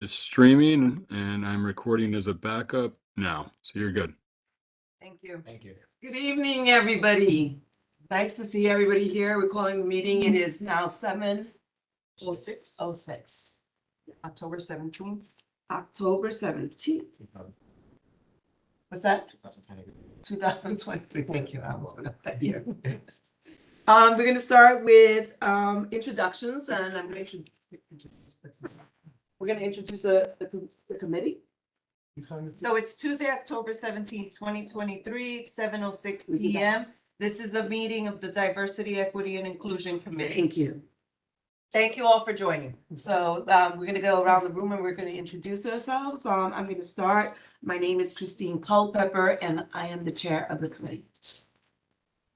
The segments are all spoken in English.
It's streaming and I'm recording as a backup now, so you're good. Thank you. Thank you. Good evening, everybody. Nice to see everybody here. We're calling the meeting. It is now 7:06. October 17th. October 17th. What's that? 2023. Thank you. I almost forgot that year. We're going to start with introductions, and I'm going to introduce the committee. So it's Tuesday, October 17th, 2023, 7:06 PM. This is a meeting of the Diversity, Equity, and Inclusion Committee. Thank you. Thank you all for joining. So we're going to go around the room and we're going to introduce ourselves. I'm going to start. My name is Christine Culpepper, and I am the chair of the committee.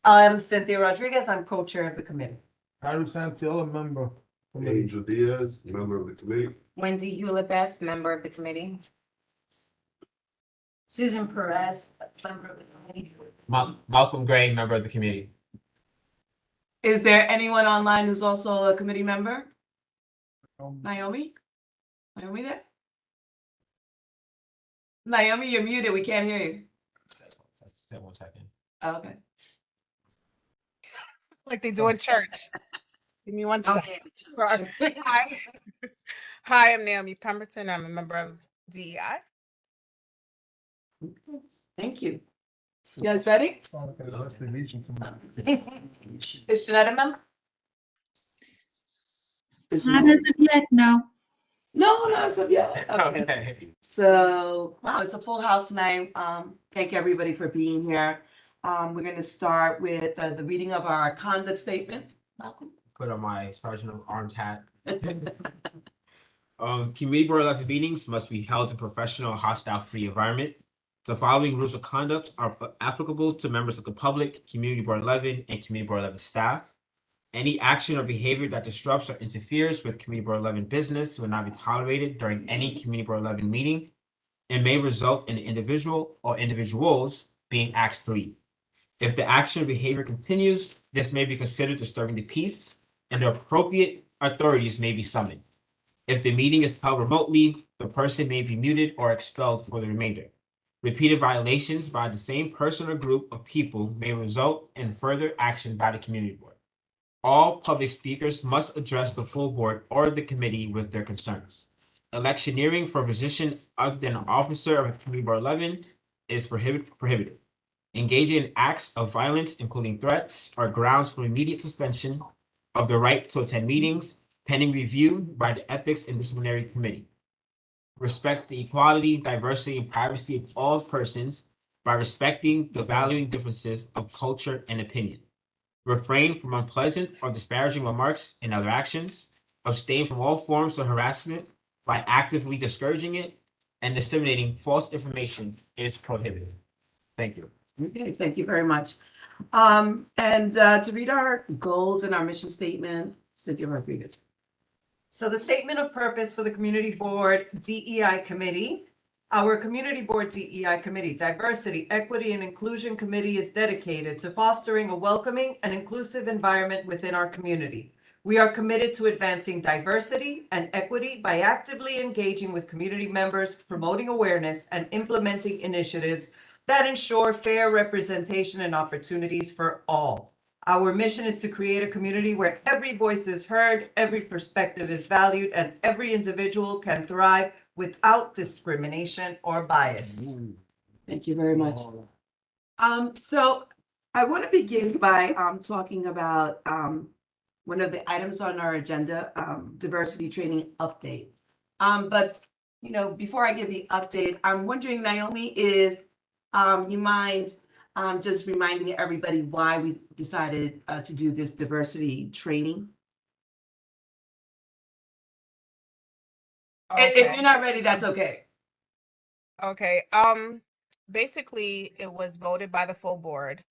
I'm Cynthia Rodriguez. I'm co-chair of the committee. Harry Santiago, member. Angel Diaz, member of the committee. Wendy Hewlett Betts, member of the committee. Susan Perez, member of the committee. Malcolm Gray, member of the committee. Is there anyone online who's also a committee member? Naomi? Naomi there? Naomi, you're muted. We can't hear you. 1 second. Oh, okay. Like they do in church. Give me 1 second. Okay. Sorry. Hi, I'm Naomi Pemberton. I'm a member of DEI. Thank you. You guys ready? Is Jeanette a member? Is Not Jeanette- as of yet, no. No, not as of yet. Okay. Okay. So, wow, it's a full house tonight. Thank everybody for being here. We're going to start with the reading of our conduct statement. Malcolm? Put on my Sergeant of Arms hat. Community Board 11 meetings must be held in a professional, hostile-free environment. The following rules of conduct are applicable to members of the public, Community Board 11, and Community Board 11 staff. Any action or behavior that disrupts or interferes with Community Board 11 business will not be tolerated during any Community Board 11 meeting and may result in an individual or individuals being asked to leave. If the action or behavior continues, this may be considered disturbing the peace, and the appropriate authorities may be summoned. If the meeting is held remotely, the person may be muted or expelled for the remainder. Repeated violations by the same person or group of people may result in further action by the community board. All public speakers must address the full board or the committee with their concerns. Electioneering for a position other than an officer of Community Board 11 is prohibited. Engaging in acts of violence, including threats, are grounds for immediate suspension of the right to attend meetings pending review by the Ethics and Disciplinary Committee. Respect the equality, diversity, and privacy of all persons by respecting the valuing differences of culture and opinion. Refrain from unpleasant or disparaging remarks and other actions. Abstain from all forms of harassment by actively discouraging it, and disseminating false information is prohibited. Thank you. Okay, thank you very much. To read our goals and our mission statement, Cynthia Rodriguez. So the statement of purpose for the Community Board DEI Committee. Our Community Board DEI Committee, Diversity, Equity, and Inclusion Committee is dedicated to fostering a welcoming and inclusive environment within our community. We are committed to advancing diversity and equity by actively engaging with community members, promoting awareness, and implementing initiatives that ensure fair representation and opportunities for all. Our mission is to create a community where every voice is heard, every perspective is valued, and every individual can thrive without discrimination or bias. Thank you very much. So I want to begin by talking about one of the items on our agenda, diversity training update. But before I give the update, I'm wondering, Naomi, if you mind just reminding everybody why we decided to do this diversity training. If you're not ready, that's okay. Okay. Basically, it was voted by the full board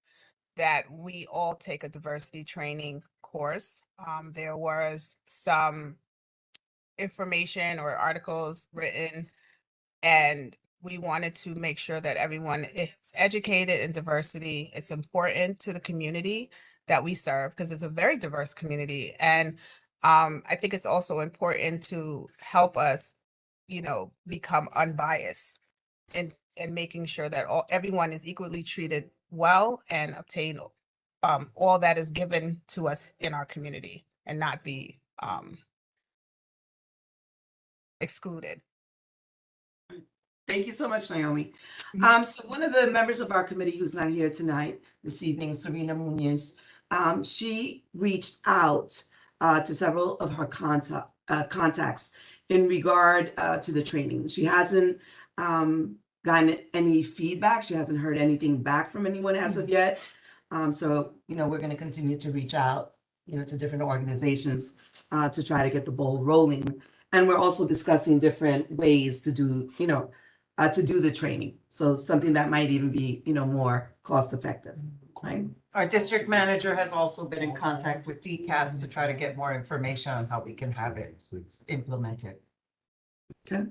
that we all take a diversity training course. There was some information or articles written, and we wanted to make sure that everyone is educated in diversity. It's important to the community that we serve because it's a very diverse community. And I think it's also important to help us become unbiased and making sure that everyone is equally treated well and obtain all that is given to us in our community and not be excluded. Thank you so much, Naomi. Mhm. So one of the members of our committee who's not here tonight, this evening, Serena Munoz, she reached out to several of her contacts in regard to the training. She hasn't gotten any feedback. She hasn't heard anything back from anyone as of yet. So, we're going to continue to reach out, to different organizations to try to get the ball rolling. And we're also discussing different ways to do, to do the training. So something that might even be, more cost effective, right? Our district manager has also been in contact with DCAS to try to get more information on how we can have it implemented. Okay.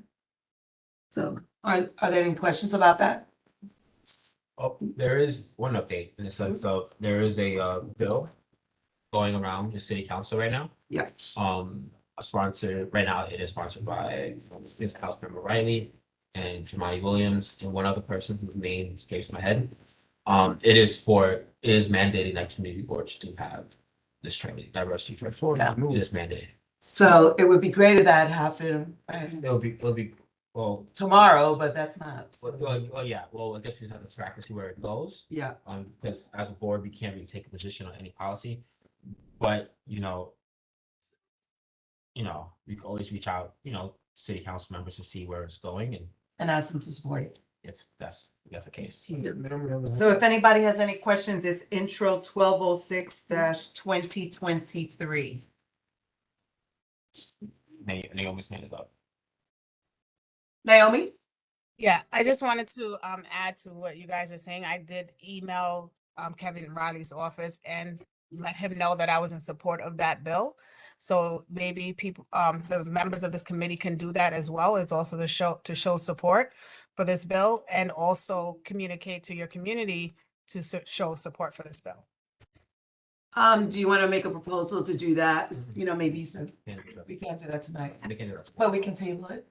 So are there any questions about that? Oh, there is one update in the sense of there is a bill going around the city council right now. Yeah. Sponsored right now. It is sponsored by Councilmember Riley and Jamani Williams and one other person whose name escapes my head. It is mandating that community boards do have this training, diversity training. Yeah. It is mandated. So it would be great if that happened It'll be well. tomorrow, but that's not. Yeah. Well, I guess we just have to track and see where it goes. Yeah. Because as a board, we can't really take a position on any policy, but we can always reach out, city council members to see where it's going and ask them to support it. if that's the case. So if anybody has any questions, it's intro 1206-2023. Naomi's hand is up. Naomi? Yeah, I just wanted to add to what you guys are saying. I did email Kevin Riley's office and let him know that I was in support of that bill. So maybe people, the members of this committee can do that as well. It's also to show support for this bill and also communicate to your community to show support for this bill. Do you want to make a proposal to do that? Maybe you said Yeah, we can't do that tonight, they can do that. but we can table it.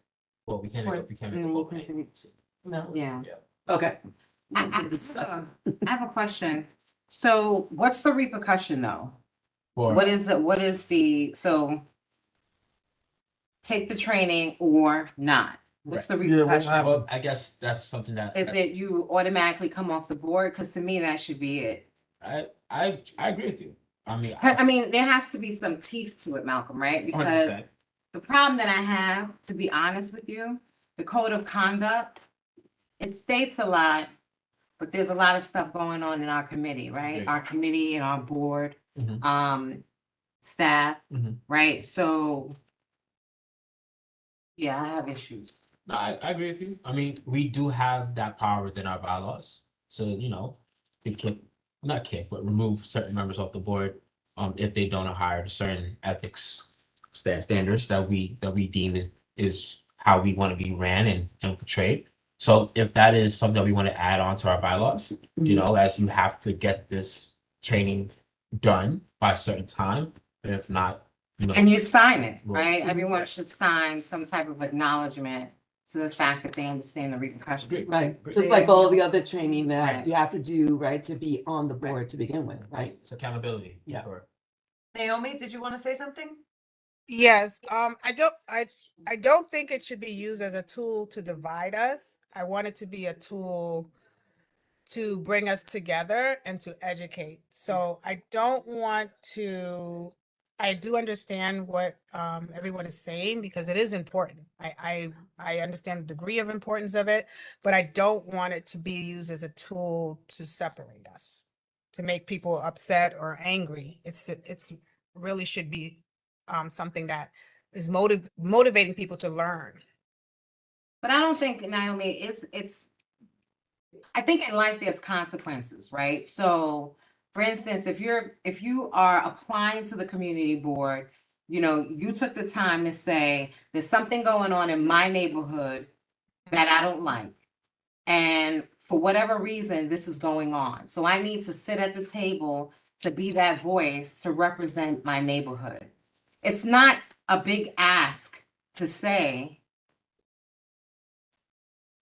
Well, we can't. We can't. No. Yeah. Okay. I have a question. So what's the repercussion though? What is so take the training or not? What's the repercussion? Well, I guess that's something that Is it you automatically come off the board? Because to me, that should be it. I agree with you. I mean, There has to be some teeth to it, Malcolm, right? Because 100%. the problem that I have, to be honest with you, the code of conduct, it states a lot, but there's a lot of stuff going on in our committee, right? Right. Our committee and our board, Mhm. staff, Mhm. right? So, yeah, I have issues. No, I agree with you. I mean, we do have that power within our bylaws. So, we can not kick, but remove certain members off the board if they don't adhere to certain ethics standards that we deem is how we want to be ran and portrayed. So if that is something that we want to add on to our bylaws, as you have to get this training done by a certain time, and if not, And you sign it, Right. right? Everyone should sign some type of acknowledgement to the fact that they understand the repercussions. Agreed. Right, Agreed. just like all the other training that Right. you have to do, right, to be on the board to begin with, right? It's accountability. Yeah. for- Naomi, did you want to say something? Yes, I don't think it should be used as a tool to divide us. I want it to be a tool to bring us together and to educate. So I don't want to, I do understand what everyone is saying because it is important. I understand the degree of importance of it, but I don't want it to be used as a tool to separate us, to make people upset or angry. It's really should be something that is motivating people to learn. But I don't think, Naomi, I think in life there's consequences, right? So for instance, if you are applying to the community board, you took the time to say, there's something going on in my neighborhood that I don't like. And for whatever reason, this is going on. So I need to sit at the table to be that voice to represent my neighborhood. It's not a big ask to say,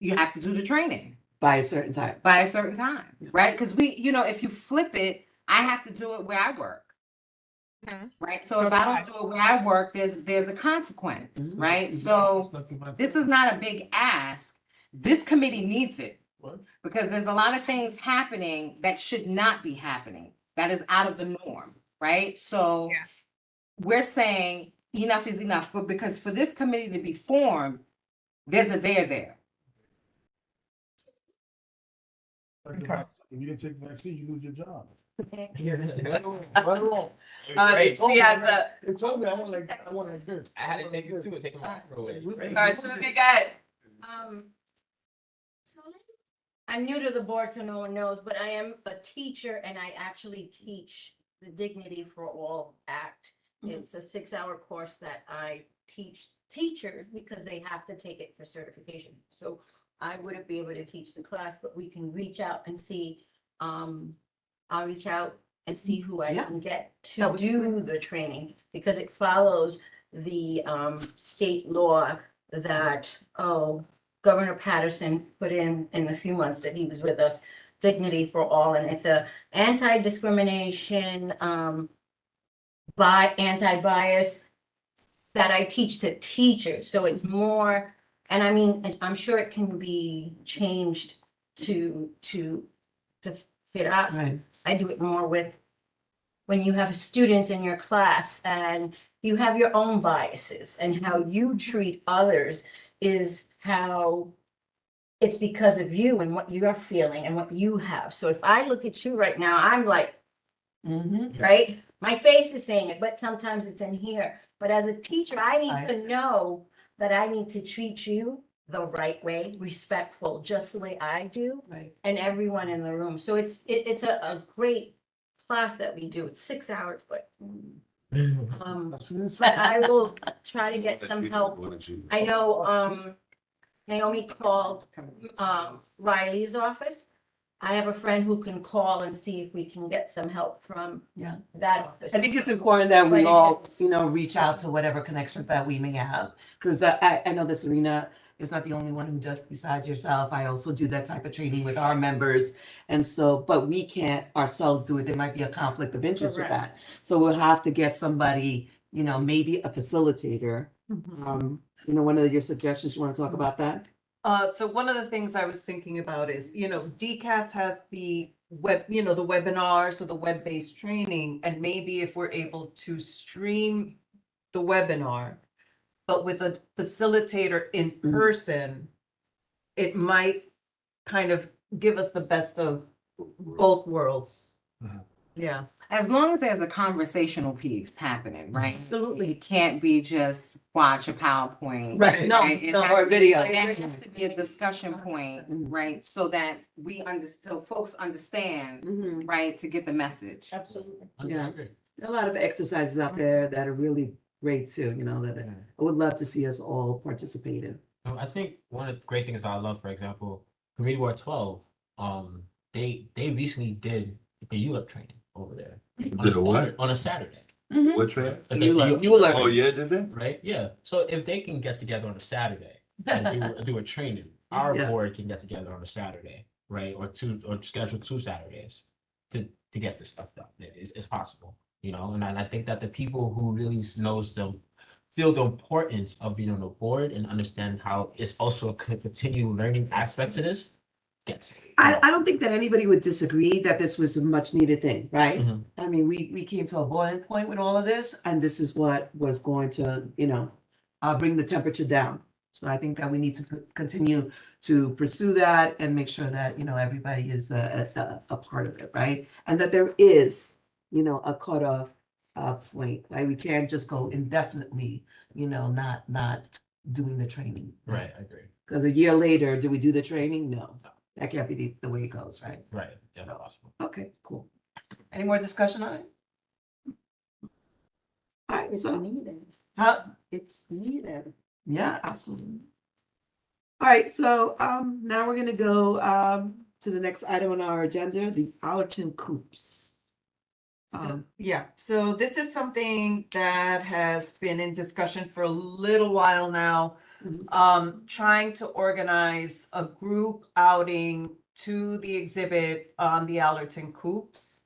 you have to do the training by a certain time. by a certain time, right? Because if you flip it, I have to do it where I work. Mhm. Right, so So if do I I. don't do it where I work, there's a consequence, Mhm. right? So this is not a big ask. This committee needs it. Because there's a lot of things happening that should not be happening. That is out of the norm, right? So Yeah. we're saying enough is enough, but because for this committee to be formed, there's a there. Okay. If you didn't take the vaccine, you lose your job. Right. We had the, They told me I want like this. I had to take it too, take my afro away. all right, so we got, So I'm new to the board, so no one knows, but I am a teacher and I actually teach the Dignity for All Act. It's a 6-hour course that I teach teachers because they have to take it for certification. So I wouldn't be able to teach the class, but we can reach out and see, I'll reach out and see who I Yeah. can get That to would be do the training because it follows the state law that, Governor Patterson put in the few months that he was with us, Dignity for All, and it's a anti-discrimination, anti-bias that I teach to teachers, so it's more, and I mean, I'm sure it can be changed to fit us. right, I do it more with when you have students in your class and you have your own biases and how you treat others is how it's because of you and what you're feeling and what you have. So if I look at you right now, I'm like, right? My face is saying it, but sometimes it's in here. But as a teacher, I need to know that I need to treat you the right way, respectful, just the way I do, right. and everyone in the room. So it's a great class that we do. It's 6 hours, but but I will try to get some help. I know Naomi called Riley's office. I have a friend who can call and see if we can get some help from Yeah. that office. I think it's important that we But all, reach out to whatever connections that we may have. Because I know that Serena is not the only one who does besides yourself. I also do that type of training with our members. And so, but we can't ourselves do it. There might be a conflict of interest with Correct. that. So we'll have to get somebody, maybe a facilitator. One of your suggestions, you want to talk about that? So one of the things I was thinking about is, DCAS has the web, the webinars or the web-based training, and maybe if we're able to stream the webinar, but with a facilitator in person, it might kind of give us the best of both worlds. Yeah. As long as there's a conversational piece happening, right? Absolutely. It can't be just watch a PowerPoint. Right. No, Right? It no, has or to be- video. There has to be a discussion point, right? So that so folks understand, right, to get the message. Absolutely. Yeah. There are a lot of exercises out there that are really great too, that I would love to see us all participate in. I think one of the great things I love, for example, Committee Board 12, they recently did the ULEP training over there. Did a what? On a Saturday. What train? Like You the learn. You will learn. Oh, yeah, did they? Right? Yeah. So if they can get together on a Saturday and do a training, our Yeah. board can get together on a Saturday, right? Or schedule 2 Saturdays to get this stuff done. It's possible, and I think that the people who really knows them feel the importance of being on the board and understand how it's also a continued learning aspect to this gets it. I don't think that anybody would disagree that this was a much needed thing, right? Mhm. I mean, we came to a boiling point with all of this, and this is what was going to, bring the temperature down. So I think that we need to continue to pursue that and make sure that, everybody is a part of it, right? And that there is, a cutoff point. Like we can't just go indefinitely, not doing the training. Right, I agree. Because a year later, do we do the training? No, that can't be the way it goes, right? Right, yeah, possible. Okay, cool. Any more discussion on it? All right, It's so, needed. huh? It's needed. Yeah, absolutely. All right, so now we're gonna go to the next item on our agenda, the Allerton Coops. So, yeah, so this is something that has been in discussion for a little while now. trying to organize a group outing to the exhibit on the Allerton Coops.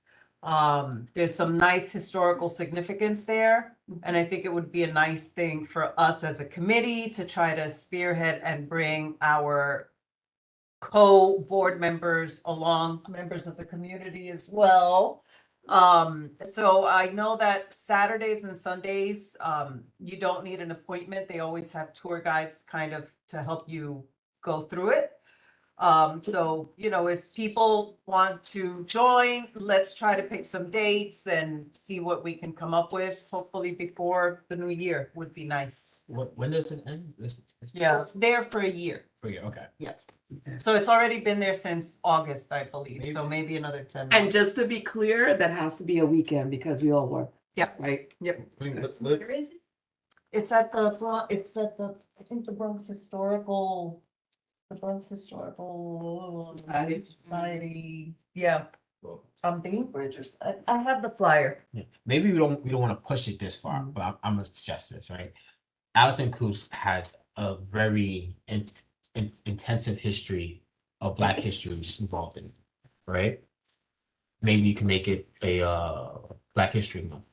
There's some nice historical significance there, and I think it would be a nice thing for us as a committee to try to spearhead and bring our co-board members along, members of the community as well. So I know that Saturdays and Sundays, you don't need an appointment. They always have tour guides kind of to help you go through it. So, you know, if people want to join, let's try to pick some dates and see what we can come up with, hopefully before the new year would be nice. When does it end? Yeah, it's there for a year. For you, okay. So it's already been there since August, I believe, so maybe another 10 And months. just to be clear, that has to be a weekend because we all work. Yep. Right? Where is it? It's at the, I think the Bronx Historical Society, yeah, Bainbridge or, I have the flyer. Yeah. Maybe we don't want to push it this far, but I'm gonna suggest this, right? Allerton Coops has a very intensive history of Black history involved in it, right? Maybe you can make it a Black History Month.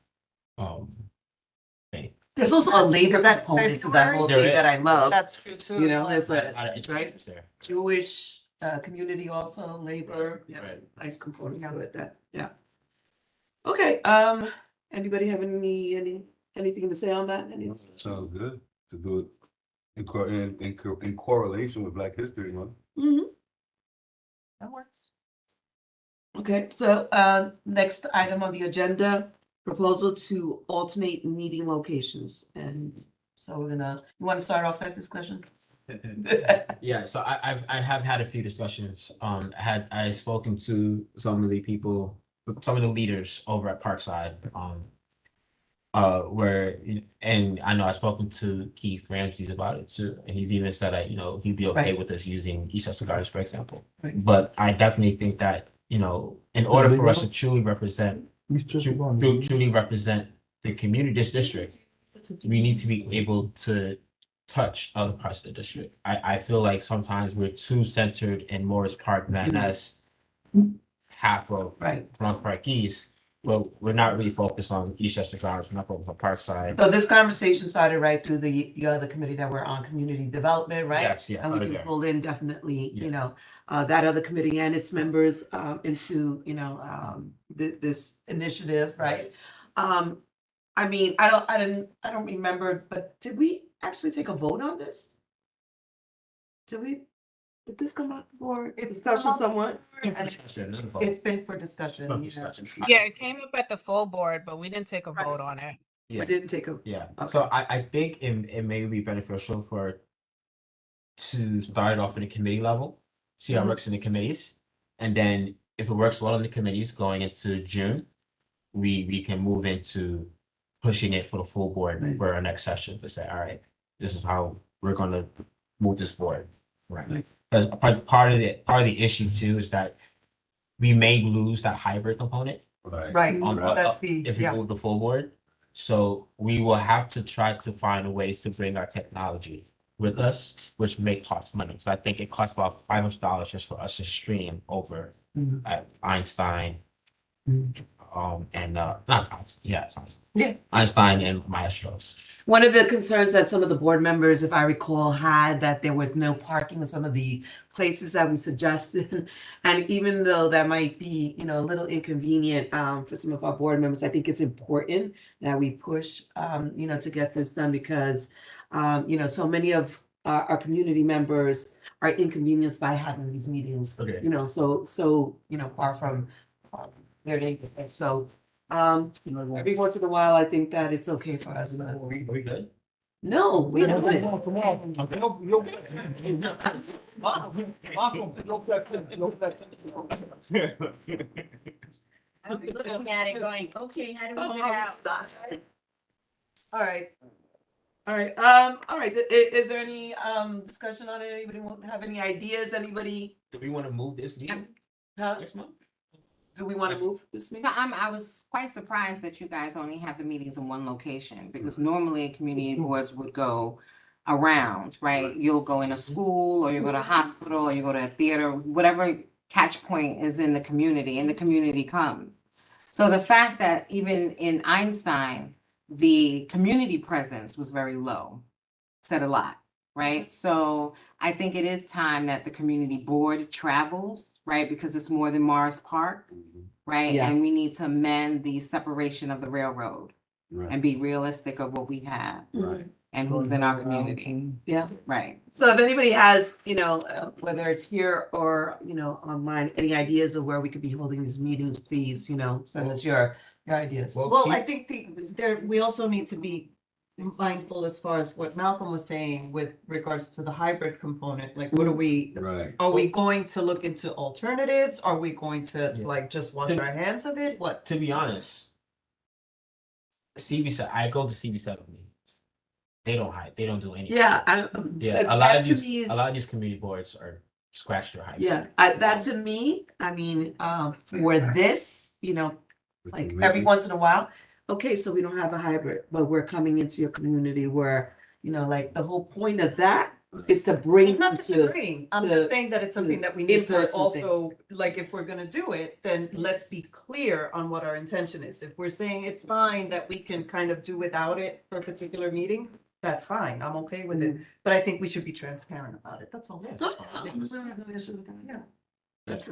Thing. There's also a labor component to that whole There thing is. that I love. That's true too. You know, there's A a lot of interest there. Jewish community also, labor, yeah, Right. nice component to it, that, yeah. Okay, anybody have anything to say on that? Sounds good to do it in correlation with Black History Month. Mhm. That works. Okay, so next item on the agenda, proposal to alternate meeting locations. And so you want to start off that discussion? Yeah, so I have had a few discussions. I spoken to some of the people, some of the leaders over at Parkside. And I know I've spoken to Keith Ramsey about it too, and he's even said that he'd be okay Right. with us using Eastchester Gardens, for example. Right. But I definitely think that in order for us to truly represent the community, this district, we need to be able to touch other parts of the district. I feel like sometimes we're too centered in Morris Park, Van Ness, half of Right. Bronx Park East, but we're not really focused on Eastchester Gardens, we're not focused on Parkside. So this conversation started right through the other committee that we're on, community development, right? Yes, yeah, And we right can there. pull in definitely, Yeah. that other committee and its members into, this initiative, right? I mean, I don't remember, but did we actually take a vote on this? Did this come up for discussion somewhat? It's been for discussion. yeah. Yeah, it came up at the full board, but we didn't take a vote on it. We didn't take a, Yeah, Okay. so I think it may be beneficial to start it off in the committee level, see how it Mhm. works in the committees. And then if it works well in the committees going into June, we can move into pushing it for the full board Right. for our next session to say, all right, this is how we're gonna move this forward. Right. Because part of the issue too is that we may lose that hybrid component Right, on that's the, if we yeah, move the full board. So we will have to try to find ways to bring our technology with us, which may cost money. So I think it costs about $500 just for us to stream over Mhm. at Einstein. And not Einstein, yeah, it's Einstein. Yeah. Einstein and Maestros. One of the concerns that some of the board members, if I recall, had that there was no parking in some of the places that we suggested. And even though that might be, a little inconvenient for some of our board members, I think it's important that we push, to get this done because, so many of our community members are inconvenienced by having these meetings, Okay. so far from their neighborhood. So every once in a while, I think that it's okay for us to. Are we good? No, we don't. I'm looking at it going, okay, how do we get out? All right. All right. Is there any discussion on it? Anybody have any ideas? Anybody? Do we want to move this meeting Huh? next month? Do we want to move this meeting? So I was quite surprised that you guys only have the meetings in one location, because normally community boards would go around, right? You'll go in a school, or you go to a hospital, or you go to a theater, whatever catch point is in the community comes. So the fact that even in Einstein, the community presence was very low, said a lot, right? So I think it is time that the community board travels, right? Because it's more than Morris Park, right? Yeah. And we need to amend the separation of the railroad Right. and be realistic of what we have Right. and who's in our community, Yeah. right? So if anybody has, whether it's here or, online, any ideas of where we could be holding these meetings, please, send us your ideas. Well, I think we also need to be mindful as far as what Malcolm was saying with regards to the hybrid component, like what Right. are we going to look into alternatives? Are we going to Yeah. like just wash our hands of it? What? To be honest, CB7, I go to CB7 meetings. They don't hide. They don't do anything. Yeah, Yeah. that to me, A lot of these community boards are scratch their hide. yeah, that to me, for this, like Maybe- every once in a while, okay, so we don't have a hybrid, but we're coming into your community where, like the whole point of that is to bring I'm not to, disagreeing. I'm to- just saying that it's something that we need to in-person thing. also, like, if we're gonna do it, then let's be clear on what our intention is. If we're saying it's fine that we can kind of do without it for a particular meeting, that's fine. I'm okay with it. But I think we should be transparent about it. That's all.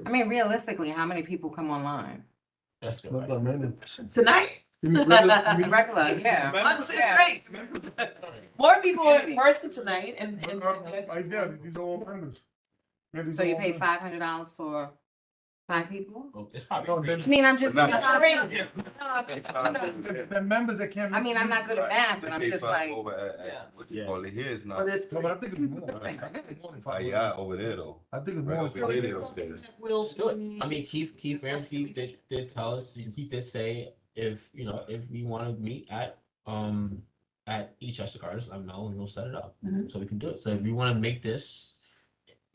I mean, realistically, how many people come online? That's good. Not Right? that many. Tonight. Regular, yeah. One, two, three. More people are in person tonight and. I get it, these are all members. Yeah, these So are you all pay members. $500 for 5 people? Well, it's No, probably then- I mean, I'm just. But not- The members that can't. I mean, I'm not good at math, but I'm They just pay like, five over at what you Yeah. call it here is Well, not. there's No, but I think it's more. Right. I think it's more than Ah, 500. yeah, over there though. I think it's Right more. over So is there, it up something there. that will Let's do it. be I mean, Keith discussed Ramsey with you? did tell us, he did say if we want to meet at East Gardens, let me know and we'll set it up Mhm. so we can do it. So if we want to make this,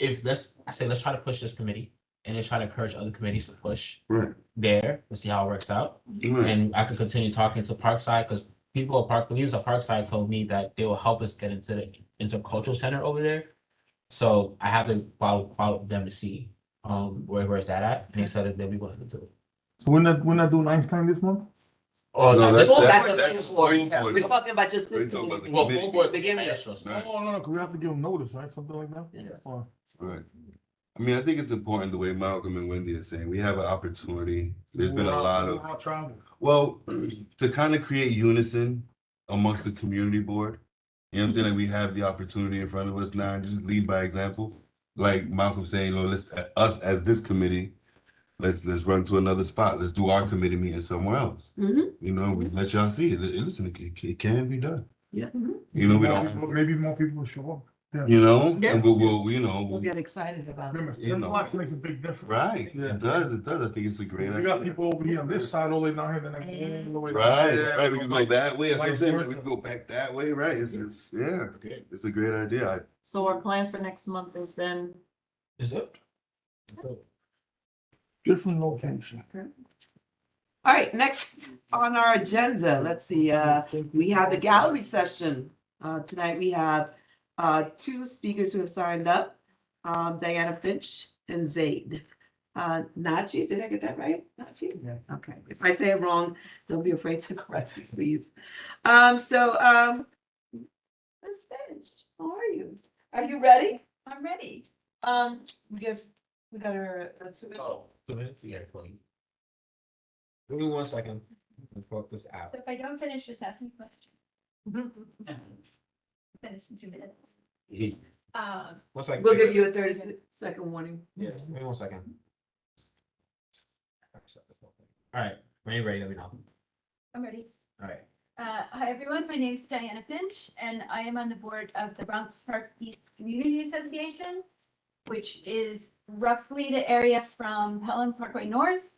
let's try to push this committee and then try to encourage other committees to push Right. there and see how it works out. Right. And I can continue talking to Parkside because the leaders of Parkside told me that they will help us get into the intercultural center over there. So I have to follow them to see where's that at, and they said that they'll be willing to do it. So we're not doing Einstein this month? Oh, No, this that's- one- Back to that's the full board. full board. We're talking about just We're this. talking about the community. well, committee. full board, they gave me extra. Right. Oh, no, because we have to give them notice, right? Something like that? Yeah. Or- Right. I mean, I think it's important the way Malcolm and Wendy are saying, we have an opportunity. There's been a lot of, We're all travel. well, to kind of create unison amongst the community board. You know what I'm saying? Like we have the opportunity in front of us now and just lead by example. Like Malcolm saying, let's, us as this committee, let's run to another spot. Let's do our committee meeting somewhere else. Mhm. We let y'all see it. Listen, it can be done. Yeah. We don't, Maybe more people will show up. and Yeah. We'll get excited about it. Remember, You know. it makes a big difference. right, Yeah. it does. I think it's a great We got idea. people over here on this side all the way down here, then all the way. down Right, there. right. We can go that way. That's what I'm Vice saying. versa. We can go back that way. Right. It's yeah. Okay. It's a great idea. So our plan for next month is then, Is it? Different location. All right, next on our agenda, let's see, we have the gallery session. Tonight we have two speakers who have signed up, Diana Finch and Zaid. Nachi, did I get that right? Nachi? Yeah. Okay, if I say it wrong, don't be afraid to correct me, please. Ms. Finch, how are you? Are you ready? I'm ready. We got her, that's who. Oh, 2 minutes. Yeah, 20. Give me 1 second. Let's work this out. So if I don't finish, just ask me questions. Finish in 2 minutes. 1 second. We'll give you a 30-second warning. Yeah, give me 1 second. All right, when you're ready, let me know. I'm ready. All right. Hi, everyone. My name is Diana Finch, and I am on the board of the Bronx Park East Community Association, which is roughly the area from Pelham Parkway North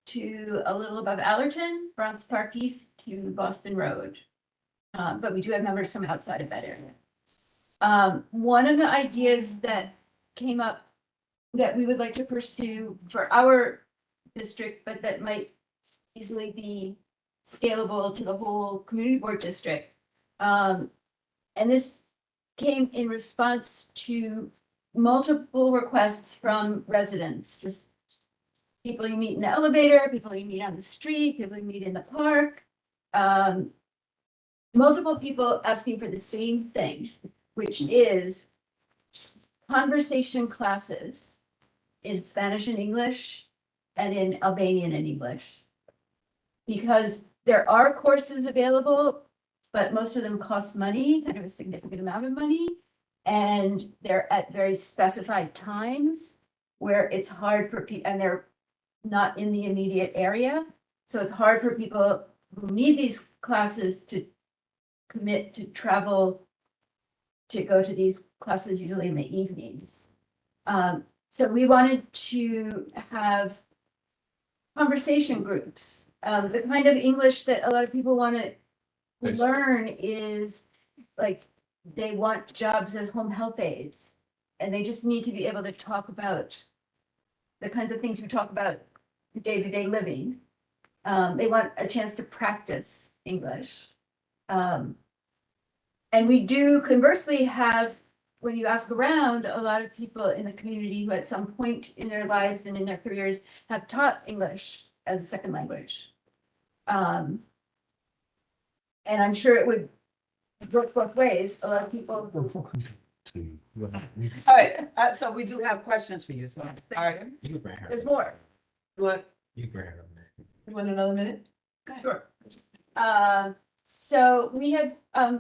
to a little above Allerton, Bronx Park East to Boston Road. But we do have members from outside of that area. One of the ideas that came up that we would like to pursue for our district, but that might easily be scalable to the whole community board district. And this came in response to multiple requests from residents, just people you meet in the elevator, people you meet on the street, people you meet in the park. Multiple people asking for the same thing, which is conversation classes in Spanish and English and in Albanian and English. Because there are courses available, but most of them cost money, kind of a significant amount of money. And they're at very specified times where it's hard for people, and they're not in the immediate area. So it's hard for people who need these classes to commit to travel to go to these classes usually in the evenings. So we wanted to have conversation groups. The kind of English that a lot of people want to learn is like they want jobs as home health aides, and they just need to be able to talk about the kinds of things we talk about day-to-day living. They want a chance to practice English. And we do conversely have, when you ask around, a lot of people in the community who at some point in their lives and in their careers have taught English as a second language. And I'm sure it would work both ways. A lot of people. All right, so we do have questions for you, so, all right, You can bring her. there's more. You want, You can bring her up, man. you want another minute? Sure. So we have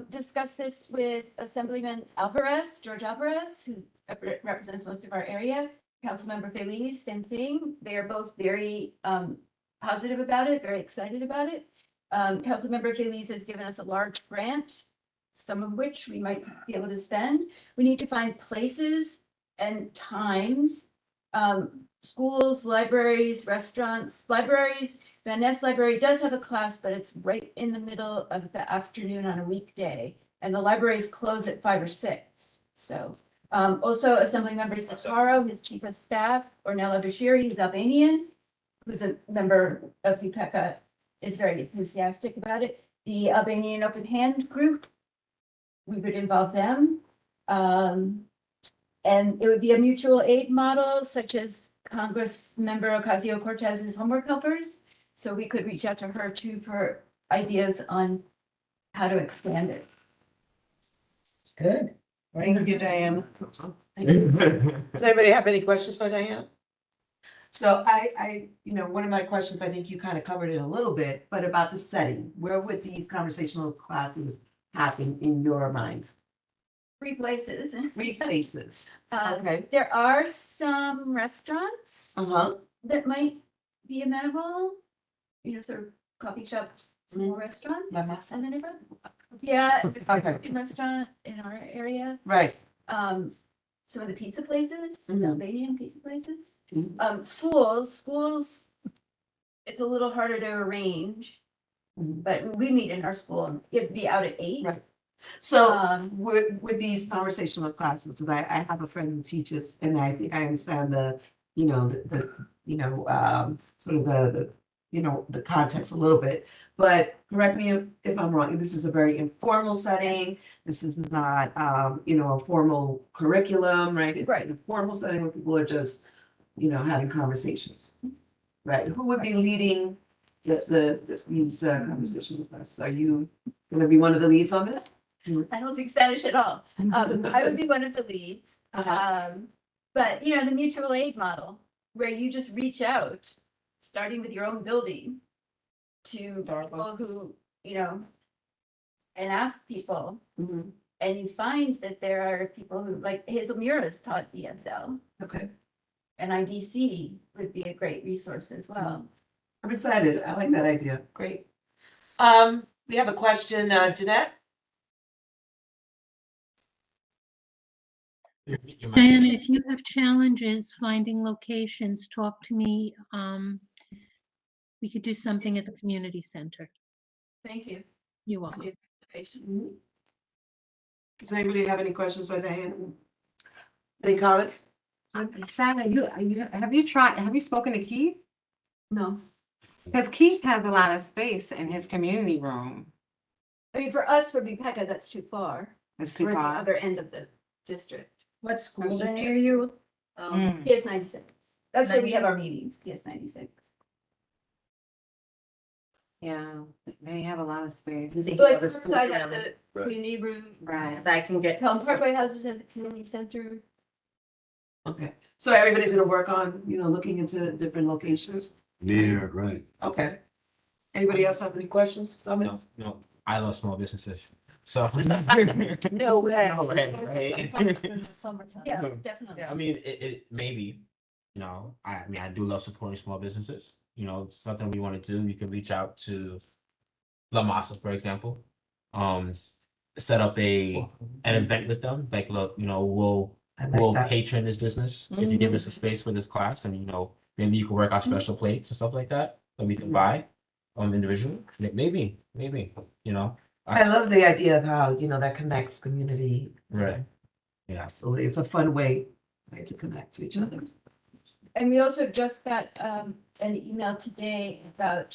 discussed this with Assemblyman Alvarez, George Alvarez, who represents most of our area. Councilmember Feliz, same thing. They are both very positive about it, very excited about it. Councilmember Feliz has given us a large grant, some of which we might be able to spend. We need to find places and times, schools, libraries, restaurants, libraries. Van Ness Library does have a class, but it's right in the middle of the afternoon on a weekday, and the libraries close at 5 or 6. So also Assemblymember Sataro, his chief of staff, Ornella Bashiri, who's Albanian, who's a member of UPECA, is very enthusiastic about it. The Albanian Open Hand Group, we would involve them. And it would be a mutual aid model, such as Congress member Ocasio-Cortez's homework helpers. So we could reach out to her too for ideas on how to expand it. It's good. Thank you, Diane. Does anybody have any questions for Diane? So one of my questions, I think you kind of covered it a little bit, but about the setting, where would these conversational classes happen in your mind? 3 places. 3 places. Okay. There are some restaurants Uh-huh. that might be amenable, sort of coffee shop, small restaurant. La Masa. And then yeah, it's a Okay. restaurant in our area. Right. Some of the pizza places, the Mhm. Albanian pizza places. Mhm. Schools, it's a little harder to arrange, Mhm. but we meet in our school, it'd be out at 8. Right. So Um, with these conversational classes, because I have a friend who teaches, and I think I understand the sort of the context a little bit, but correct me if I'm wrong, this is a very informal setting. Yes. This is not, a formal curriculum, right? It's Right. an informal setting where people are just, having conversations. Right, who would be leading these conversational classes? Are you gonna be one of the leads on this? I don't speak Spanish at all. I would be one of the leads. Uh-huh. But the mutual aid model, where you just reach out, starting with your own building, to people who, and ask people, Mhm. and you find that there are people who, like Hazel Mura's taught ESL, Okay, and IDC would be a great resource as well. I'm excited. I like that idea. Great. We have a question, Jeanette? You might- Diana, if you have challenges finding locations, talk to me. We could do something at the community center. Thank you. You're welcome. Mhm. Does anybody have any questions for Diane? Any comments? Shanna, have you spoken to Keith? No, Because Keith has a lot of space in his community room. I mean, for us, for BPECA, that's too far. It's We're too at the far. other end of the district. What schools are just- near you? Mm. PS 96. That's where we have our meetings, PS 96. Yeah, they have a lot of space. Like Riverside has a Right. community room. Right. I can get. Pelham Parkway Houses has a community center. Okay, so everybody's gonna work on, looking into different locations? Near, right. Okay. Anybody else have any questions, comments? No, I love small businesses. So. No way. No way, right? Yeah, I definitely. mean, it maybe, I mean, I do love supporting small businesses. It's something we want to do. You can reach out to La Masa, for example. Set up an event with them. Like, look, we'll patron this business if you give us a space for this class, and maybe you can work out special plates and stuff like that we can buy individually. Maybe, I love the idea of how, that connects community. right. Yeah. Absolutely, it's a fun way to connect to each other. And we also just got an email today about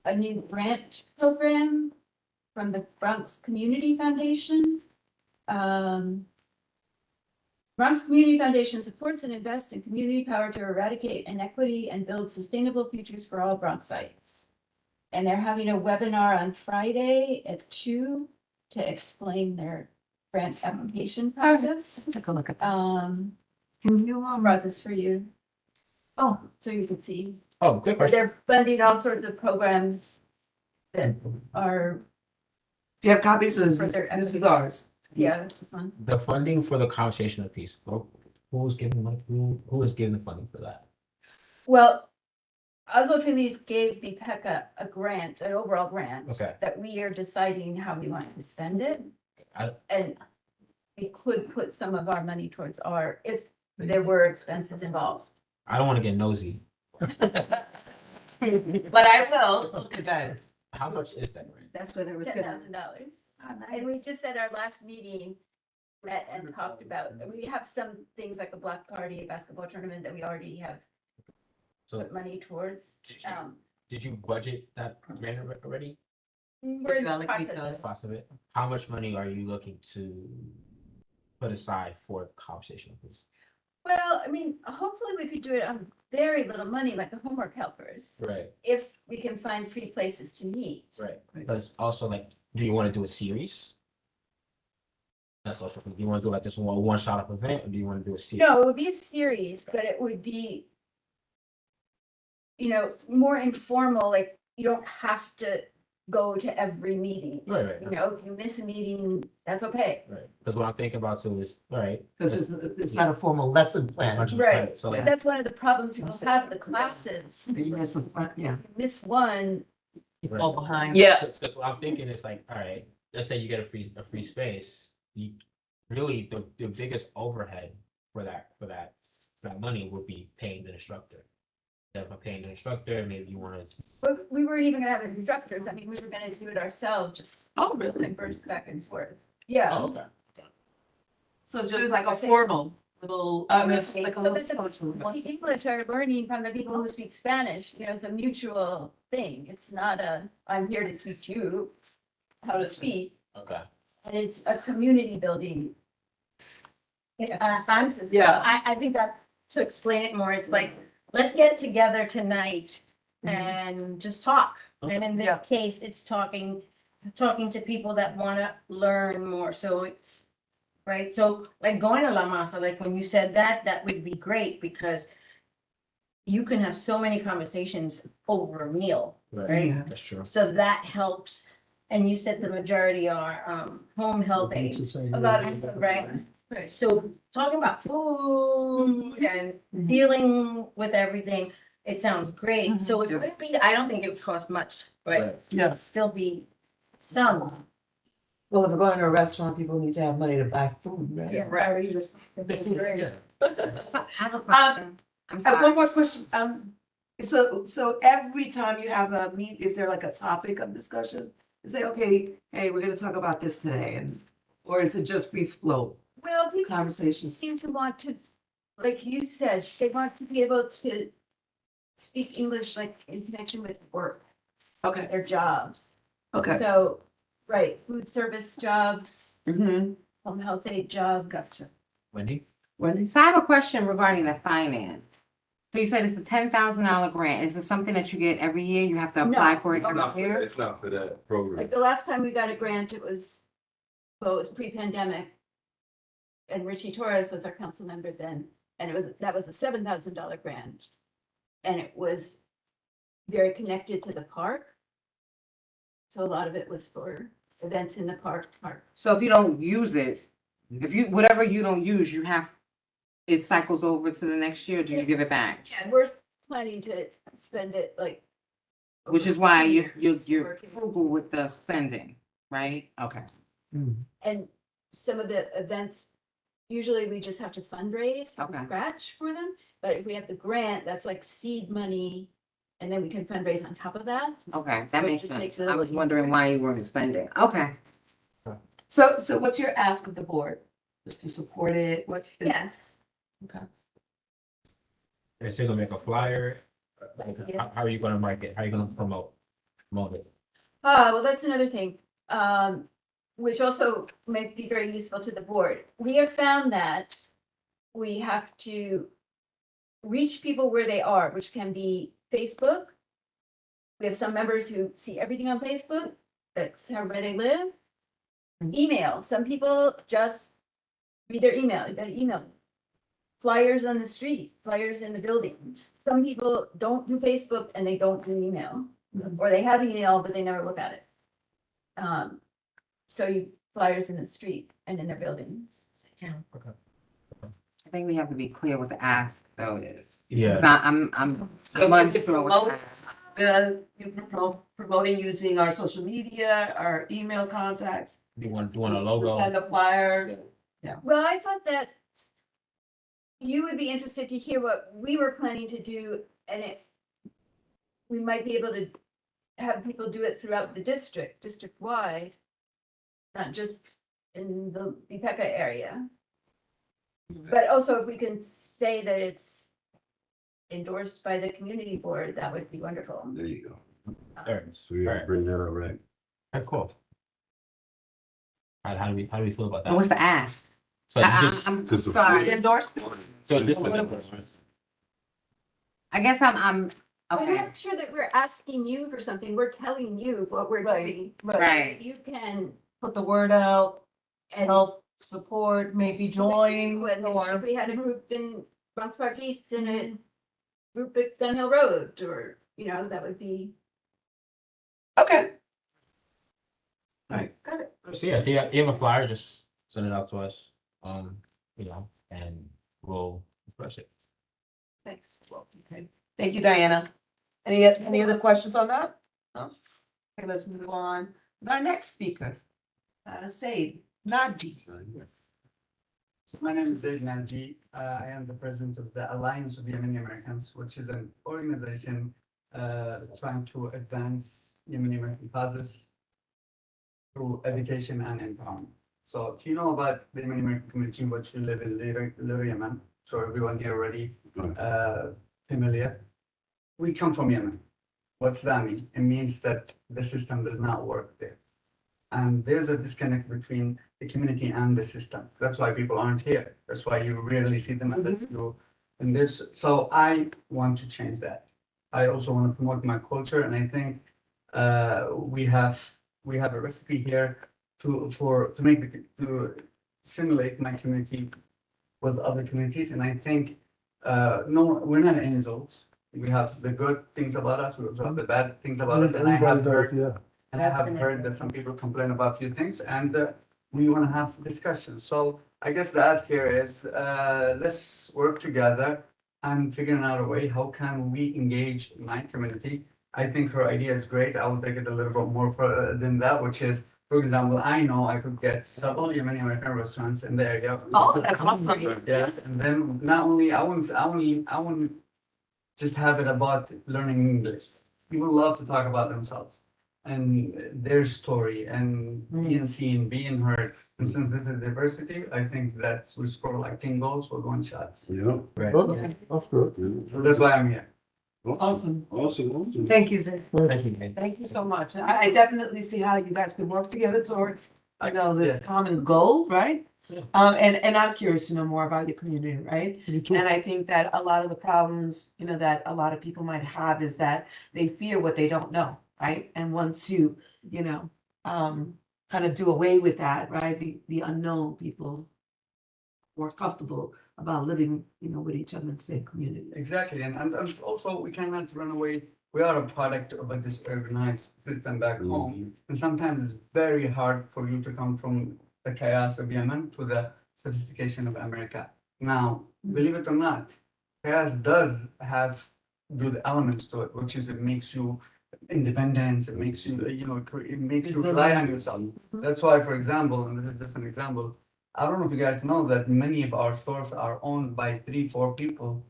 a new grant program from the Bronx Community Foundation. Bronx Community Foundation supports and invests in community power to eradicate inequity and build sustainable futures for all Bronxites. And they're having a webinar on Friday at 2 to explain their grant application process. Take a look at. Can you brought this for you? Oh, so you can see. Oh, good question. They're funding all sorts of programs that are, Do you have copies of For their this is ours? yeah, this is one. The funding for the conversation of peace. Who's giving who is giving the funding for that? Well, Oswald Feliz gave BPECA a grant, an overall grant. Okay. That we are deciding how we want to spend it. I- And we could put some of our money towards if there were expenses involved. I don't want to get nosy. But I will, look at that. How much is that grant? That's what it was. $10,000. And we just at our last meeting met and talked about, we have some things like a block party, a basketball tournament that we already have So put money towards. did you budget that grant already? We're in the process of it. Cost of it. How much money are you looking to put aside for conversation of peace? Well, I mean, hopefully we could do it on very little money, like the homework helpers, Right, if we can find free places to meet. right. But it's also like, do you want to do a series? That's also, do you want to do like this one shot up event, or do you want to do a series? No, it would be a series, but it would be, more informal, like you don't have to go to every meeting. Right, right. If you miss a meeting, that's okay. Right, because what I'm thinking about too is, all right. Because it's not a formal lesson plan. Right. So like, That's one of the problems people have with the classes. You miss a front, yeah. Miss one, fall behind. Yeah. Because what I'm thinking is like, all right, let's say you get a free space, you really the biggest overhead for that money would be paying the instructor. If I'm paying the instructor, maybe you want to. but we weren't even gonna have instructors. I mean, we were gonna do it ourselves, just Oh, really? burst back and forth. Yeah. Oh, okay. So it's just like a formal little, it's like a So little. it's the English are learning from the people who speak Spanish, it's a mutual thing. It's not I'm here to teach you how to speak. Okay. And it's a community building. Yeah. I think that to explain it more, it's like, let's get together tonight and just talk. And in Yeah. this case, it's talking to people that want to learn more. So it's, right? So like going to La Masa, like when you said that would be great because you can have so many conversations over a meal, right? That's true. So that helps. And you said the majority are home health aides. A lot of Right. So talking about food and dealing with everything, it sounds great. So it wouldn't be, I don't think it would cost much, but Right. Yeah. it'd still be some. Well, if we're going to a restaurant, people need to have money to buy food, right? Yeah, right. Yeah. I have a question. I'm One sorry. more question, so every time you have a meet, is there like a topic of discussion? Is it, okay, hey, we're gonna talk about this today, or is it just free flow? Well, people Conversations. seem to want to, like you said, they want to be able to speak English like in connection with work, Okay, their jobs. okay, So Right, food service jobs, Mm-hmm. home health aid jobs. Gotcha. Wendy? Wendy? So I have a question regarding the finance. So you said it's a $10,000 grant. Is it something that you get every year? You have to apply No. for it every year? It's not for that program. Like the last time we got a grant, it was pre-pandemic. And Richie Torres was our council member then, and that was a $7,000 grant. And it was very connected to the park. So a lot of it was for events in the park. So if you don't use it, whatever you don't use, it cycles over to the next year, or do you give it back? Yeah, we're planning to spend it like. Which is over why 2 you're years. frugal with the spending, right? Okay. And some of the events, usually we just have to fundraise from Okay. scratch for them. But if we have the grant, that's like seed money, and then we can fundraise on top of that. Okay, So that it makes just makes sense. it a I was little wondering easier. why you weren't spending. Okay. So what's your ask of the board? Just to support it? What? Yes. Okay. They're still gonna make a flyer. Yeah. How are you gonna market? How are you gonna promote it? Well, that's another thing, which also might be very useful to the board. We have found that we have to reach people where they are, which can be Facebook. We have some members who see everything on Facebook. That's where they live. Email. Some people just read their email. You gotta email. Flyers on the street, flyers in the buildings. Some people don't do Facebook and they don't do email. Or they have email, but they never look at it. So flyers in the street and in their buildings. I think we have to be clear what the ask though is. Yeah. 'Cause I'm So I'm is to unsure what the promote, promoting using our social media, our email contacts. Doing a logo. Send a flyer. Well, I thought that you would be interested to hear what we were planning to do, and we might be able to have people do it throughout the district-wide, not just in the Bipeka area. But also if we can say that it's endorsed by the community board, that would be wonderful. There you go. Alright. So we gotta bring that up, right? Okay, cool. How do we feel about that? What's the ask? So I'm Just a- sorry. Endorsement. I guess I'm I'm okay. not sure that we're asking you for something, we're telling you what we're doing. Right. You can. Put the word out, And help, support, maybe join. If we had a group in Bronx Park East and a group at Gun Hill Road, or, that would be. Okay. Right, got it. So yeah, so you have a flyer, just send it out to us, and we'll push it. Thanks. Okay. Thank you, Diana. Any other questions on that? No? Okay, let's move on. Our next speaker, Nadi. So my name is Zaid Nanji. I am the president of the Alliance of Yemeni Americans, which is an organization trying to advance Yemeni American causes through education and empowerment. So if you know about the Yemeni American community, which you live in Little Yemen, so everyone here already familiar. We come from Yemen. What's that mean? It means that the system does not work there. And there's a disconnect between the community and the system. That's why people aren't here. That's why you rarely see them in this. So I want to change that. I also want to promote my culture, and I think we have a recipe here to simulate my community with other communities. And I think no, we're not angels. We have the good things about us. We also have the bad things about us. And I have heard that some people complain about a few things, and we want to have discussions. So I guess the ask here is let's work together and figuring out a way how can we engage my community. I think her idea is great. I will take it a little bit more than that, which is, for example, I know I could get several Yemeni American restaurants in the area. Oh, that's awesome. Yeah, and then not only I wouldn't just have it about learning English. People love to talk about themselves and their story and being seen, being heard. And since this is diversity, I think that we score like 10 goals with 1 shot. Yeah. Right. Okay, that's good. So that's why I'm here. Awesome. Awesome. Thank you, Zed. Thank you, man. Thank you so much. I definitely see how you guys can work together towards, Yeah. this common goal, right? Yeah. And I'm curious to know more about your community, right? Me too. And I think that a lot of the problems, that a lot of people might have is that they fear what they don't know, right? And once you, kind of do away with that, right? The unknown, people more comfortable about living, with each other in the same community. Exactly, and also we cannot run away. We are a product of a disorganized system back home, and sometimes it's very hard for you to come from the chaos of Yemen to the sophistication of America. Now, believe it or not, chaos does have good elements to it, which is it makes you independent, it makes you, it makes you rely on yourself. That's why, for example, and this is just an example, I don't know if you guys know that many of our stores are owned by 3-4 people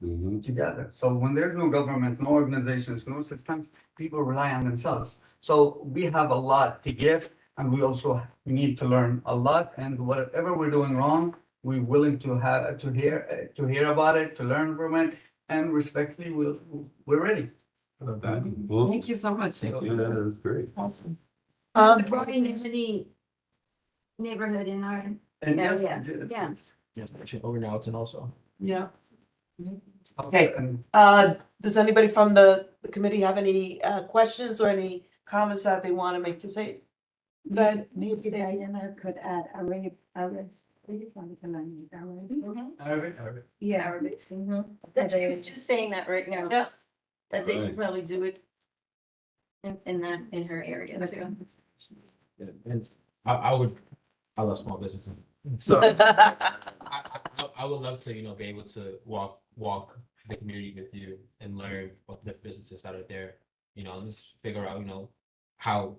together. So when there's no government, no organizations, no systems, people rely on themselves. So we have a lot to give, and we also need to learn a lot. And whatever we're doing wrong, we're willing to have to hear about it, to learn from it, and respectfully, we're ready. Thank you so much. Yeah, that's great. Awesome. Growing into the neighborhood in our And area. yes, Yeah. Yes, actually, over now, and also. Yeah. Okay. And Does anybody from the committee have any questions or any comments that they want to make to say? But Maybe Diana could add, I really want to learn Arabic. Arabic. Yeah. Arabic. That's just saying that right now. Yeah. That they Right. could probably do it in her area too. Yeah, and I love small businesses. So I would love to, be able to walk the community with you and learn what the businesses that are there, and just figure out, how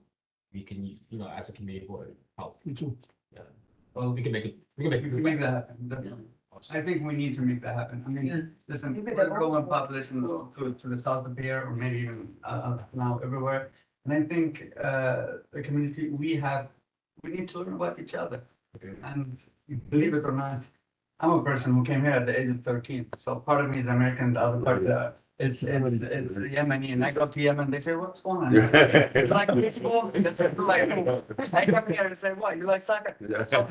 we can, as a community board, help. Me too. Yeah. Well, We can make it. we can make that happen. Definitely. I think we need to make that happen. I mean, listen, we're growing population to the south of here, or maybe even now everywhere. And I think the community, we need to learn about each other. And believe it or not, I'm a person who came here at the age of 13. So part of me is American, the other part it's Yemeni. And I go to Yemen, they say, what's going on? You like baseball? I come here and say, what? You like soccer? So,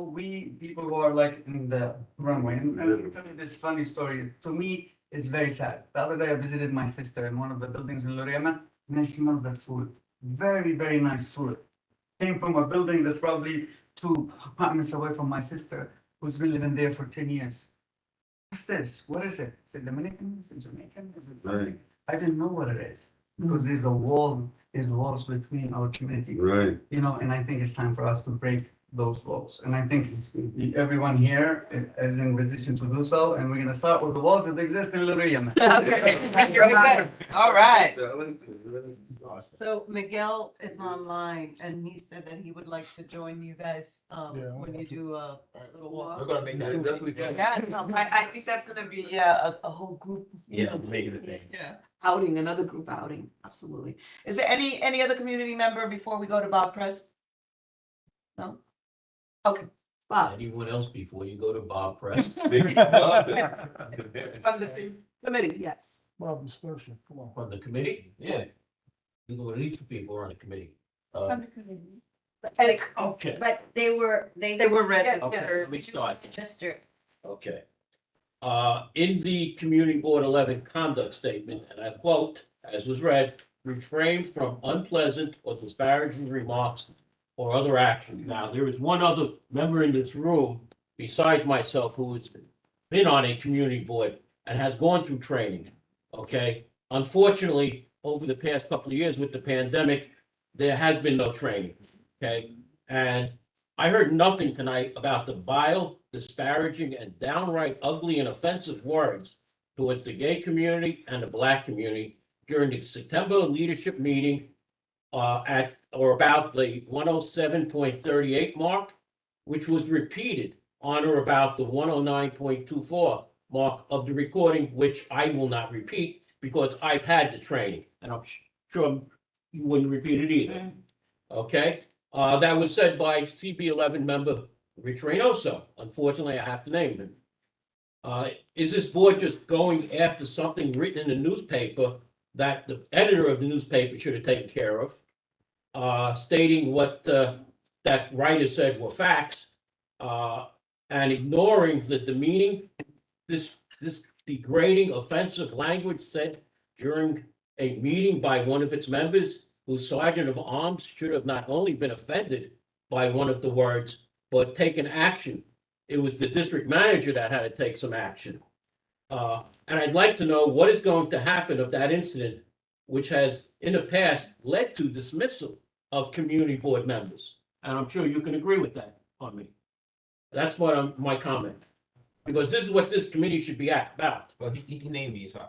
we people who are like in the runway. And I'll tell you this funny story. To me, it's very sad. The other day I visited my sister in one of the buildings in Lur Yemen, and I smelled the food. Very, very nice food. Came from a building that's probably 2 apartments away from my sister, who's been living there for 10 years. What's this? What is it? Is it Dominican? Is it Jamaican? Is it Right. I didn't know what it is. Because there's walls between our community. Right. And I think it's time for us to break those walls. And I think everyone here is in position to do so. And we're gonna start with the walls that exist in Little Yemen. Okay. Good. All right. Awesome. So Miguel is online and he said that he would like to join you guys when you do a little walk. We're gonna make that. Definitely can. Yeah, I think that's gonna be, a whole group. Yeah, make it a thing. Yeah. Outing, another group outing, absolutely. Is there any other community member before we go to Bob Press? No? Okay, Bob, Anyone else before you go to Bob Press? from the committee, yes. Bob, discussion, come on. On the committee? Yeah. You know, at least 2 people are on the committee. Okay. But they were registered. Okay, let me start. registered. Okay. In the Community Board 11 conduct statement, and I quote, as was read, refrain from unpleasant or disparaging remarks or other actions. Now, there is one other member in this room besides myself who has been on a community board and has gone through training, okay? Unfortunately, over the past couple of years with the pandemic, there has been no training, okay? And I heard nothing tonight about the vile, disparaging, and downright ugly and offensive words towards the gay community and the Black community during the September leadership meeting at or about the 107.38 mark, which was repeated on or about the 109.24 mark of the recording, which I will not repeat because I've had the training, and I'm sure you wouldn't repeat it either. Okay, that was said by CB11 member Rich Reynoso. Unfortunately, I have to name him. Is this board just going after something written in the newspaper that the editor of the newspaper should have taken care of? Stating what, that writer said were facts, and ignoring the demeaning, this degrading, offensive language said during a meeting by one of its members, whose sergeant of arms should have not only been offended by one of the words, but taken action. It was the district manager that had to take some action. And I'd like to know what is going to happen of that incident, which has in the past led to dismissal of community board members. And I'm sure you can agree with that on me. That's what my comment. Because this is what this committee should be about. Well, he named me, so.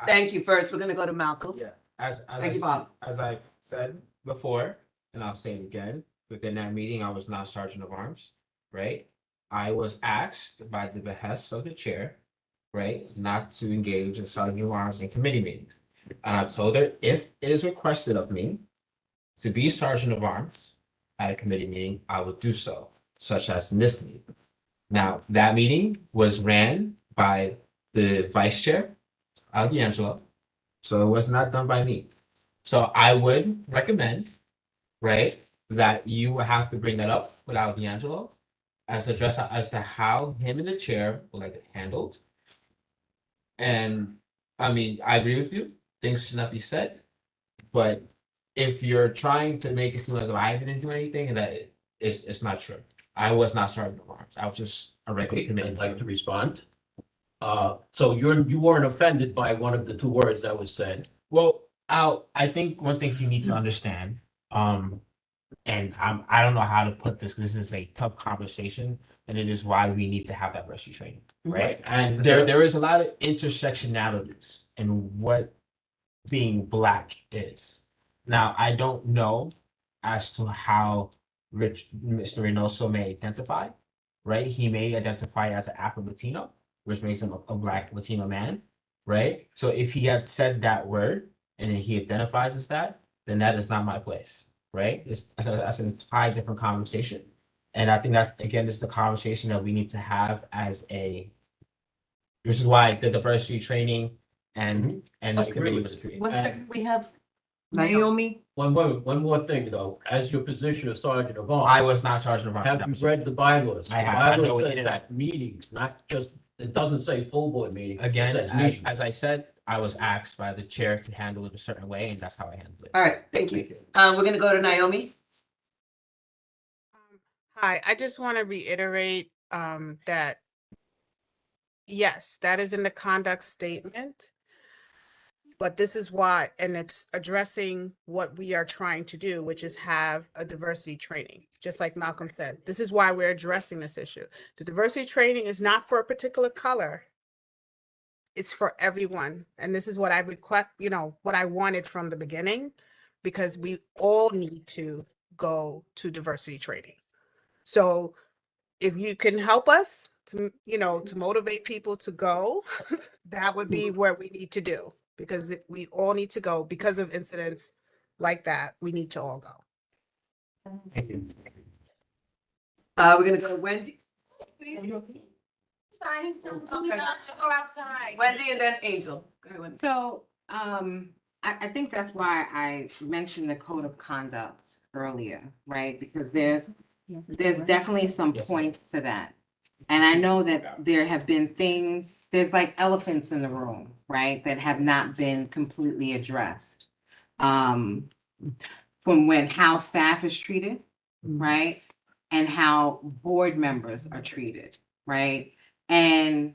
Thank you. First, we're gonna go to Malcolm. Yeah. As Thank you, Bob. As I said before, and I'll say it again, within that meeting, I was not sergeant of arms, right? I was asked by the behest of the chair, right, not to engage in sergeant of arms in committee meetings. And I told her, if it is requested of me to be sergeant of arms at a committee meeting, I would do so, such as in this meeting. Now, that meeting was ran by the vice chair, Al D'Angelo, so it was not done by me. So I would recommend, right, that you will have to bring that up with Al D'Angelo as to how him and the chair will like it handled. And I mean, I agree with you, things should not be said, but if you're trying to make it seem as though I didn't do anything, and that it's not true. I was not sergeant of arms. I was just a regular committee. I'd like to respond. So you weren't offended by one of the two words that was said. Well, I think one thing you need to understand, and I don't know how to put this, because this is a tough conversation, and it is why we need to have that rescue training, right? And there is a lot of intersectionalities in what being Black is. Now, I don't know as to how Mr. Reynoso may identify, right? He may identify as an Afro-Latino, which makes him a Black Latino man, right? So if he had said that word and he identifies as that, then that is not my place, right? That's an entirely different conversation. And I think that's, again, this is the conversation that we need to have this is why the diversity training and this committee was created. One second, we have Naomi. One more thing though, as your position of sergeant of arms. I was not sergeant of arms. Have you read the bylaws? I have. I The know bylaws it says in that meetings, not just, it doesn't say full board meeting. It Again, says meeting. as I said, I was asked by the chair to handle it a certain way, and that's how I handled it. All right, thank you. We're gonna go to Naomi. Hi, I just want to reiterate that, yes, that is in the conduct statement. But this is why, and it's addressing what we are trying to do, which is have a diversity training, just like Malcolm said. This is why we're addressing this issue. The diversity training is not for a particular color. It's for everyone. And this is what I request, what I wanted from the beginning, because we all need to go to diversity training. So if you can help us to motivate people to go, that would be where we need to do. Because we all need to go because of incidents like that. We need to all go. Thank you. We're gonna go to Wendy. Fine, so go outside. Wendy and then Angel. Go ahead, Wendy. So, I think that's why I mentioned the code of conduct earlier, right? Because there's definitely some points to that. And I know that there have been things, there's like elephants in the room, right? That have not been completely addressed. From how staff is treated, right? And how board members are treated, right? And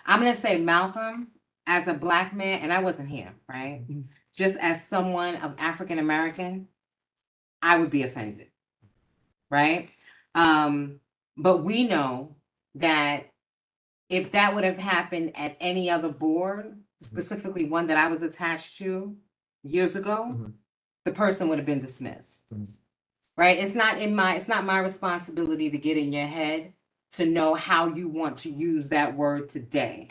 I'm gonna say Malcolm, as a Black man, and I wasn't here, right? Just as someone of African American, I would be offended, right? But we know that if that would have happened at any other board, specifically one that I was attached to years ago, the person would have been dismissed. Right? It's not my responsibility to get in your head to know how you want to use that word today.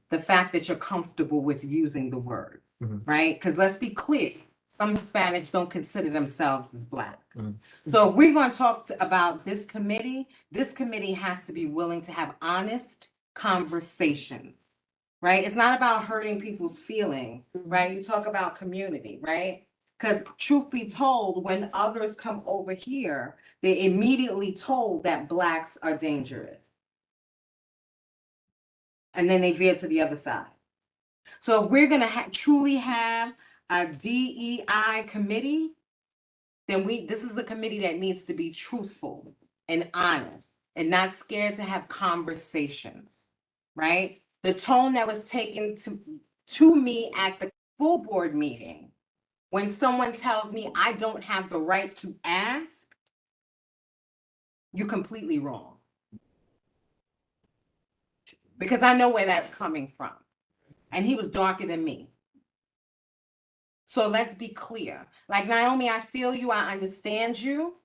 The fact that you're comfortable with using the word, right? Because let's be clear, some Hispanics don't consider themselves as Black. So if we're going to talk about this committee has to be willing to have honest conversation, right? It's not about hurting people's feelings, right? You talk about community, right? Because truth be told, when others come over here, they're immediately told that Blacks are dangerous. And then they veer to the other side. So if we're gonna truly have a DEI committee, then this is a committee that needs to be truthful and honest and not scared to have conversations, right? The tone that was taken to me at the full board meeting, when someone tells me I don't have the right to ask, you're completely wrong. Because I know where that's coming from. And he was darker than me. So let's be clear. Like, Naomi, I feel you, I understand you.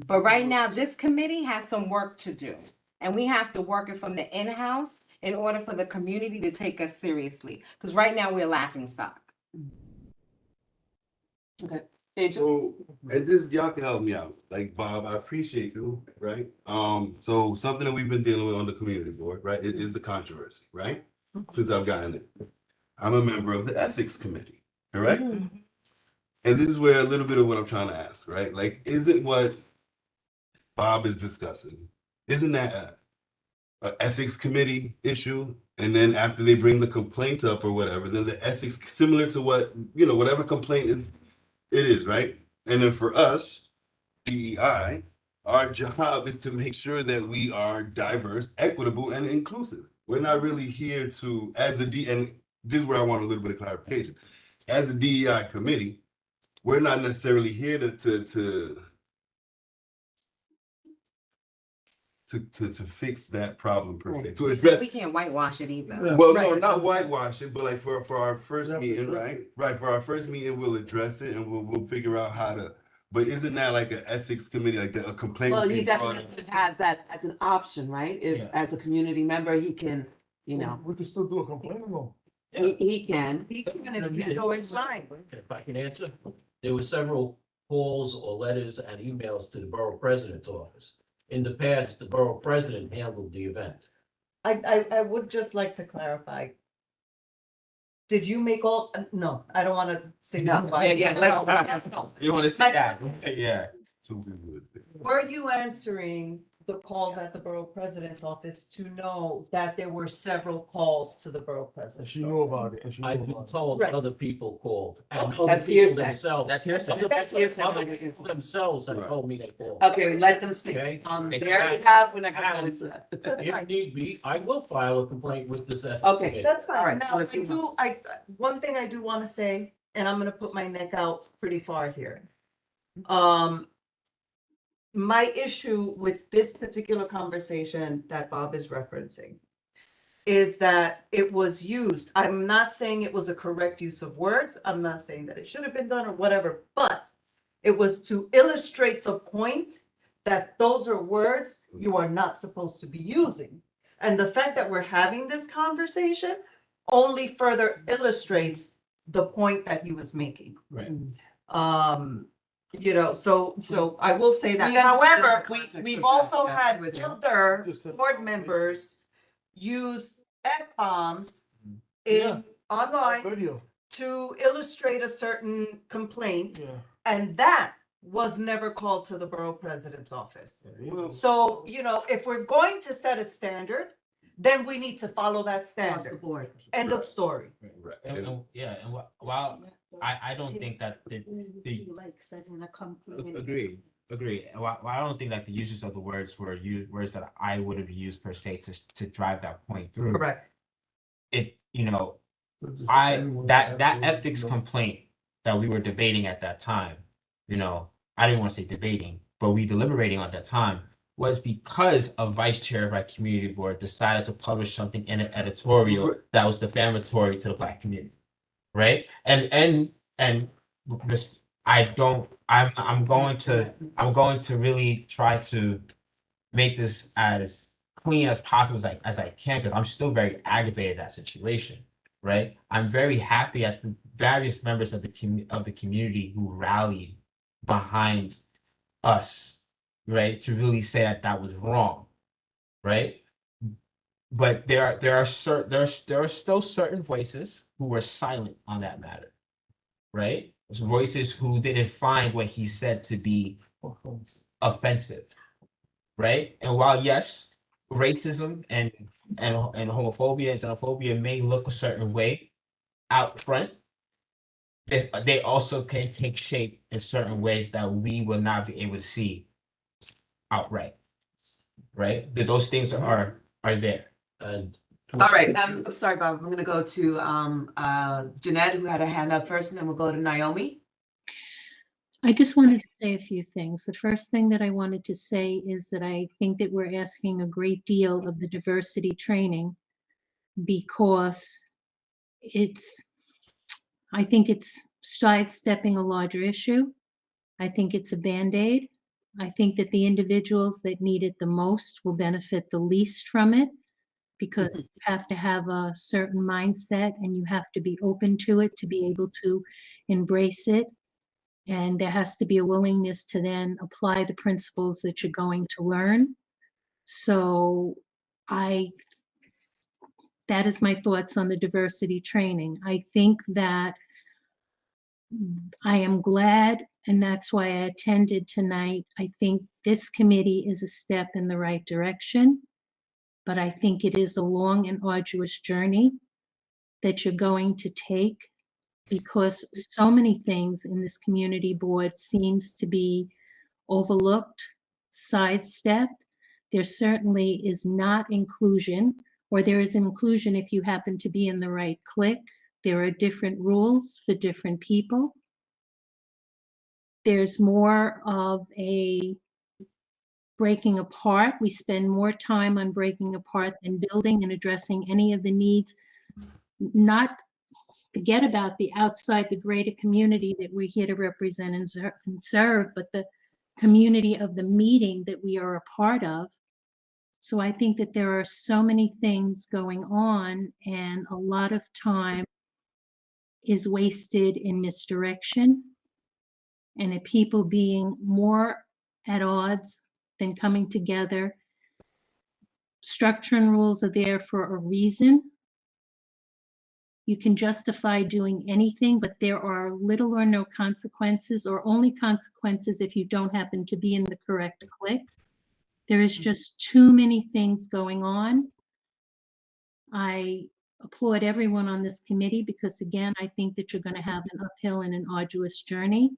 But right now, this committee has some work to do. And we have to work it from the in-house in order for the community to take us seriously. Because right now, we're laughing stock. Okay. So, and this, y'all can help me out. Like, Bob, I appreciate you, right? So something that we've been dealing with on the community board, right, it is the controversy, right? Since I've gotten it. I'm a member of the ethics committee, correct? And this is where a little bit of what I'm trying to ask, right? Like, isn't what Bob is discussing, isn't that an ethics committee issue? And then after they bring the complaint up or whatever, then the ethics, similar to what, whatever complaint is, it is, right? And then for us, DEI, our job is to make sure that we are diverse, equitable, and inclusive. We're not really here to, and this is where I want a little bit of clarification. As a DEI committee, we're not necessarily here to fix that problem per se, to address. We can't whitewash it either. Well, no, not whitewash it, but like for our first meeting, right? Right, for our first meeting, we'll address it and we'll figure out how to. But isn't that like an ethics committee, like a complaint? Well, he being brought definitely up? has that as an option, right? If, as a community member, he can, We can still do a complaint or no? he can. He can, if he's going fine. If I can answer, there were several calls or letters and emails to the borough president's office. In the past, the borough president handled the event. I would just like to clarify. Did you make all, no, I don't want to say. No, You want to say that? Yeah. Were you answering the calls at the borough president's office to know that there were several calls to the borough And president? she knew about it. And she knew I've been about it. told Right. other people called. And Okay. other That's people hearsay. themselves. That's hearsay. Other people themselves have told me they called. Okay, let them speak. Okay. On Make their it behalf, we're not gonna go into that. If need be, I will file a complaint with this. ethics Okay. committee. That's All fine. right, Now, so I if you do, one thing I do want to say, and I'm gonna put my neck out pretty far here. My issue with this particular conversation that Bob is referencing is that it was used. I'm not saying it was a correct use of words. I'm not saying that it should have been done or whatever, but it was to illustrate the point that those are words you are not supposed to be using. And the fact that we're having this conversation only further illustrates the point that he was making. Right. So I will say that. We understand However, the context we've of also that, had with you. other Just said board something. members use F-bombs Yeah. in online Video, to illustrate a certain complaint, yeah. and that was never called to the borough president's office. Well, So, if we're going to set a standard, then we need to follow that Across the standard. board. End of story. right. And while I don't think that Like setting a company. Agree. While I don't think that the uses of the words were words that I would have used per se to drive that point through. Correct. That ethics complaint that we were debating at that time, I didn't want to say debating, but we deliberating at that time was because a vice chair of our community board decided to publish something in an editorial that was defamatory to the Black community, right? And just I'm going to really try to make this as clean as possible as I can, because I'm still very aggravated at that situation, right? I'm very happy at the various members of the community who rallied behind us, right, to really say that was wrong, right? But there are still certain voices who were silent on that matter, right? There's voices who didn't find what he said to be offensive, right? And while yes, racism and homophobia and xenophobia may look a certain way out front, they also can take shape in certain ways that we will not be able to see outright, right? That those things are there. And All right, I'm sorry, Bob, I'm gonna go to Jeanette, who had a hand up first, and then we'll go to Naomi. I just wanted to say a few things. The first thing that I wanted to say is that I think that we're asking a great deal of the diversity training because I think it's sidestepping a larger issue. I think it's a Band-Aid. I think that the individuals that need it the most will benefit the least from it because you have to have a certain mindset and you have to be open to it to be able to embrace it. And there has to be a willingness to then apply the principles that you're going to learn. So that is my thoughts on the diversity training. I think that I am glad, and that's why I attended tonight. I think this committee is a step in the right direction, but I think it is a long and arduous journey that you're going to take because so many things in this community board seems to be overlooked, sidestepped. There certainly is not inclusion, or there is inclusion if you happen to be in the right clique. There are different rules for different people. There's more of a breaking apart. We spend more time on breaking apart than building and addressing any of the needs. Not forget about the outside, the greater community that we're here to represent and serve, but the community of the meeting that we are a part of. So I think that there are so many things going on and a lot of time is wasted in misdirection and at people being more at odds than coming together. Structure and rules are there for a reason. You can justify doing anything, but there are little or no consequences, or only consequences if you don't happen to be in the correct clique. There is just too many things going on. I applaud everyone on this committee because, again, I think that you're going to have an uphill and an arduous journey.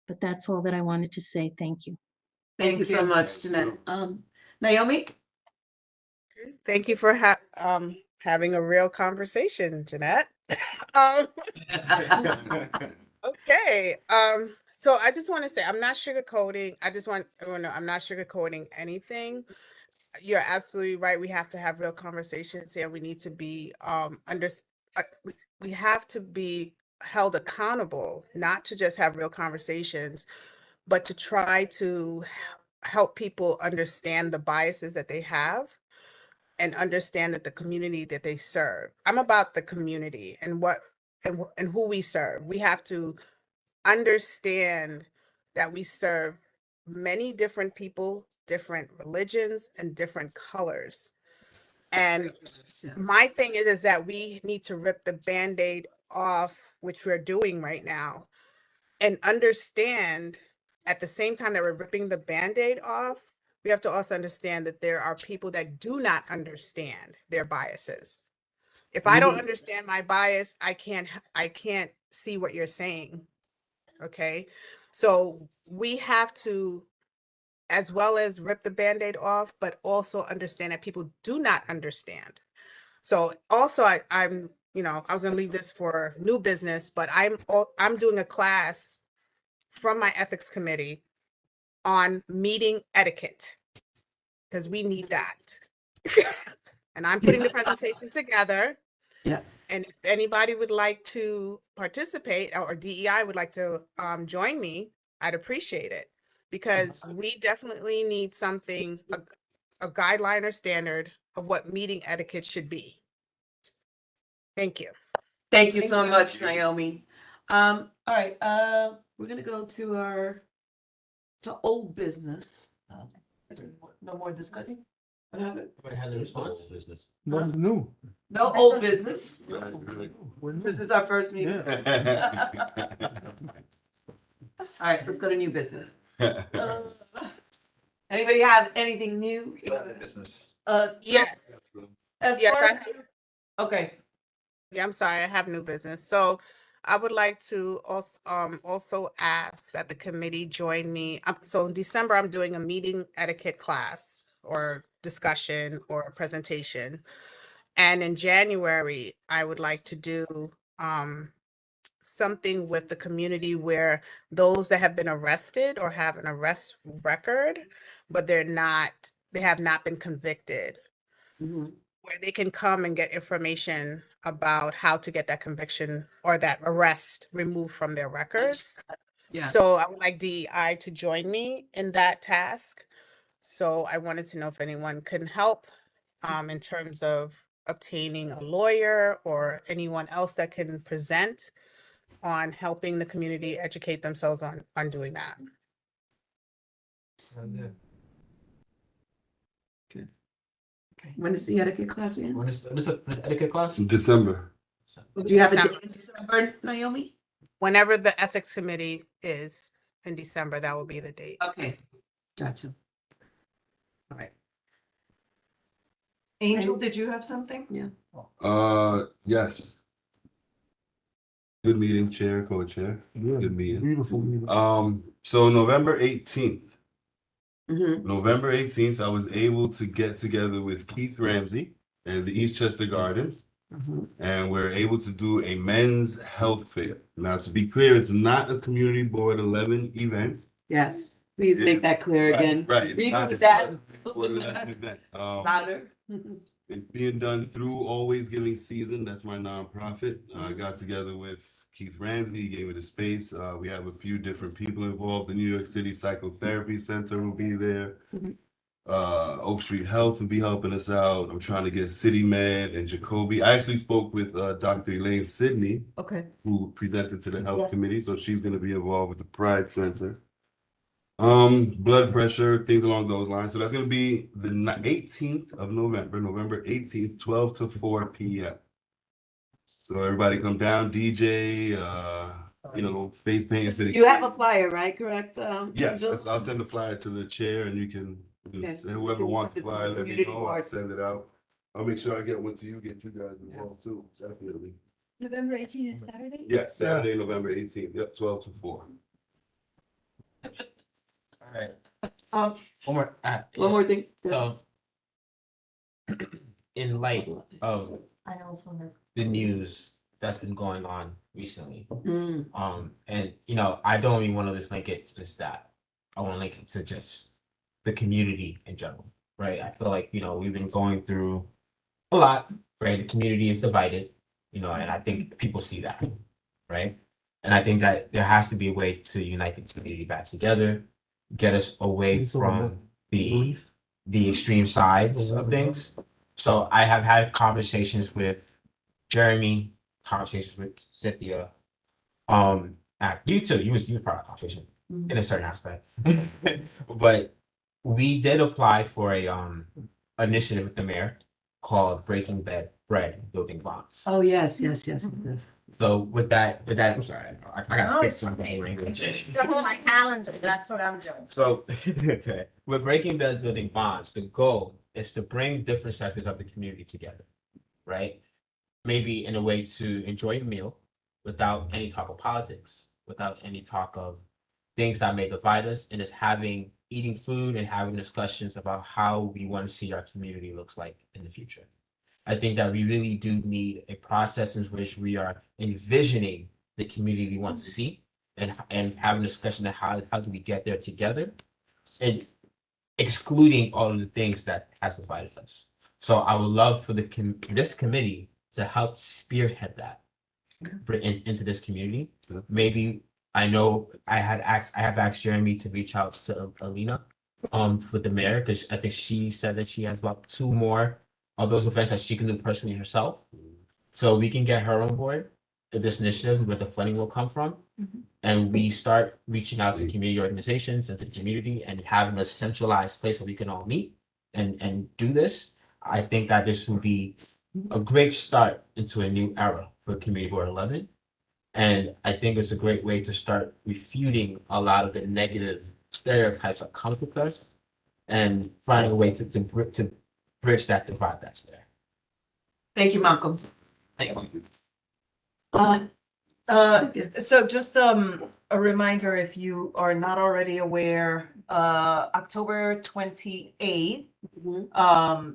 But that's all that I wanted to say. Thank you. Thank you so much, Jeanette. Naomi? Thank you for having a real conversation, Jeanette. Okay. So I just want to say I'm not sugarcoating. I'm not sugarcoating anything. You're absolutely right. We have to have real conversations here. We need to be we have to be held accountable, not to just have real conversations, but to try to help people understand the biases that they have and understand that the community that they serve. I'm about the community and who we serve. We have to understand that we serve many different people, different religions, and different colors. And my thing is that we need to rip the Band-Aid off, which we're doing right now, and understand at the same time that we're ripping the Band-Aid off, we have to also understand that there are people that do not understand their biases. If I don't understand my bias, I can't see what you're saying. Okay. So we have to, as well as rip the Band-Aid off, but also understand that people do not understand. So also I'm, I was going to leave this for new business, but I'm doing a class from my ethics committee on meeting etiquette, because we need that. And I'm putting the presentation together. Yeah. And if anybody would like to participate, or DEI would like to join me, I'd appreciate it, because we definitely need something, a guideline or standard of what meeting etiquette should be. Thank you. Thank you so much, Naomi. All right, we're gonna go to old business. No more discussion? What happened? I had a response. Business. What's new? No old business. We're This new. is our first meeting. Yeah. All right, let's go to new business. Anybody have anything new? Business. Yeah, As yes, far I as, okay, Yeah, I'm sorry, I have new business. So I would like to also ask that the committee join me. So in December, I'm doing a meeting etiquette class or discussion or presentation. And in January, I would like to do something with the community where those that have been arrested or have an arrest record, but they have not been convicted, where they can come and get information about how to get that conviction or that arrest removed from their records. yeah. So I would like DEI to join me in that task. So I wanted to know if anyone can help in terms of obtaining a lawyer or anyone else that can present on helping the community educate themselves on doing that. When is the etiquette class again? When is the etiquette class? December. Do you have a December. date in December, Naomi? Whenever the ethics committee is in December, that will be the date. Okay, gotcha. All right. Angel, did you have something? Yeah. Yes. Good meeting, chair, co-chair. Yeah. Good meeting. Beautiful meeting. So November 18th, Mm-hmm. I was able to get together with Keith Ramsey and the Eastchester Gardens, and we're able to do a men's health fair. Now, to be clear, it's not a Community Board 11 event. Yes, please make that clear again. Right. it's Read not- with it's that. not a Board 11 event. Louder. It's being done through Always Giving Season. That's my nonprofit. I got together with Keith Ramsey. He gave me the space. We have a few different people involved. The New York City Psychotherapy Center will be there. Oak Street Health will be helping us out. I'm trying to get City Med and Jacoby. I actually spoke with Dr. Elaine Sidney, Okay. who presented to the health Yeah. committee. So she's going to be involved with the Pride Center. Blood pressure, things along those lines. So that's going to be the 18th of November, November 18th, 12 to 4 p.m. So everybody come down, DJ, face painting for the You have a flyer, right? Correct? Yes, Angel? I'll send the flyer to the chair and you can, Okay. whoever You can wants send the it to flyer, the let me community know, I'll board. send it out. I'll make sure I get one to you, get you guys involved too, definitely. November 18th is Saturday? Yes, Saturday, November 18th, yep, 12 to 4. All right. Um, One more. One more thing. So, in light of I also have. the news that's been going on recently, Mm, and I don't even want to just link it to just that. I want to link it to just the community in general, right? I feel like we've been going through a lot, right? The community is divided, and I think people see that, right? And I think that there has to be a way to unite the community back together, get us away from the extreme sides of things. So I have had conversations with Jeremy, conversations with Cynthia. You too. You was part of the conversation in a certain aspect, but we did apply for a initiative with the mayor called Breaking Bread Building Bonds. Oh, yes. So with that, I'm sorry, I got to fix some language. Stuff on my calendar, that's what I'm doing. So with Breaking Bread Building Bonds, the goal is to bring different sectors of the community together, right? Maybe in a way to enjoy a meal without any talk of politics, without any talk of things that may divide us, and just eating food and having discussions about how we want to see our community looks like in the future. I think that we really do need a process in which we are envisioning the community we want to see and having a discussion of how do we get there together and excluding all of the things that has divided us. So I would love for this committee to help spearhead that into this community. Maybe I know I have asked Jeremy to reach out to Alina for the mayor, because I think she said that she has about 2 more of those events that she can do personally herself. So we can get her on board of this initiative where the funding will come from. And we start reaching out to community organizations and to the community and having a centralized place where we can all meet and do this, I think that this will be a great start into a new era for Community Board 11. And I think it's a great way to start refuting a lot of the negative stereotypes that come with us and finding a way to bridge that divide that's there. Thank you, Malcolm. Thank you. So just a reminder, if you are not already aware, October 28th,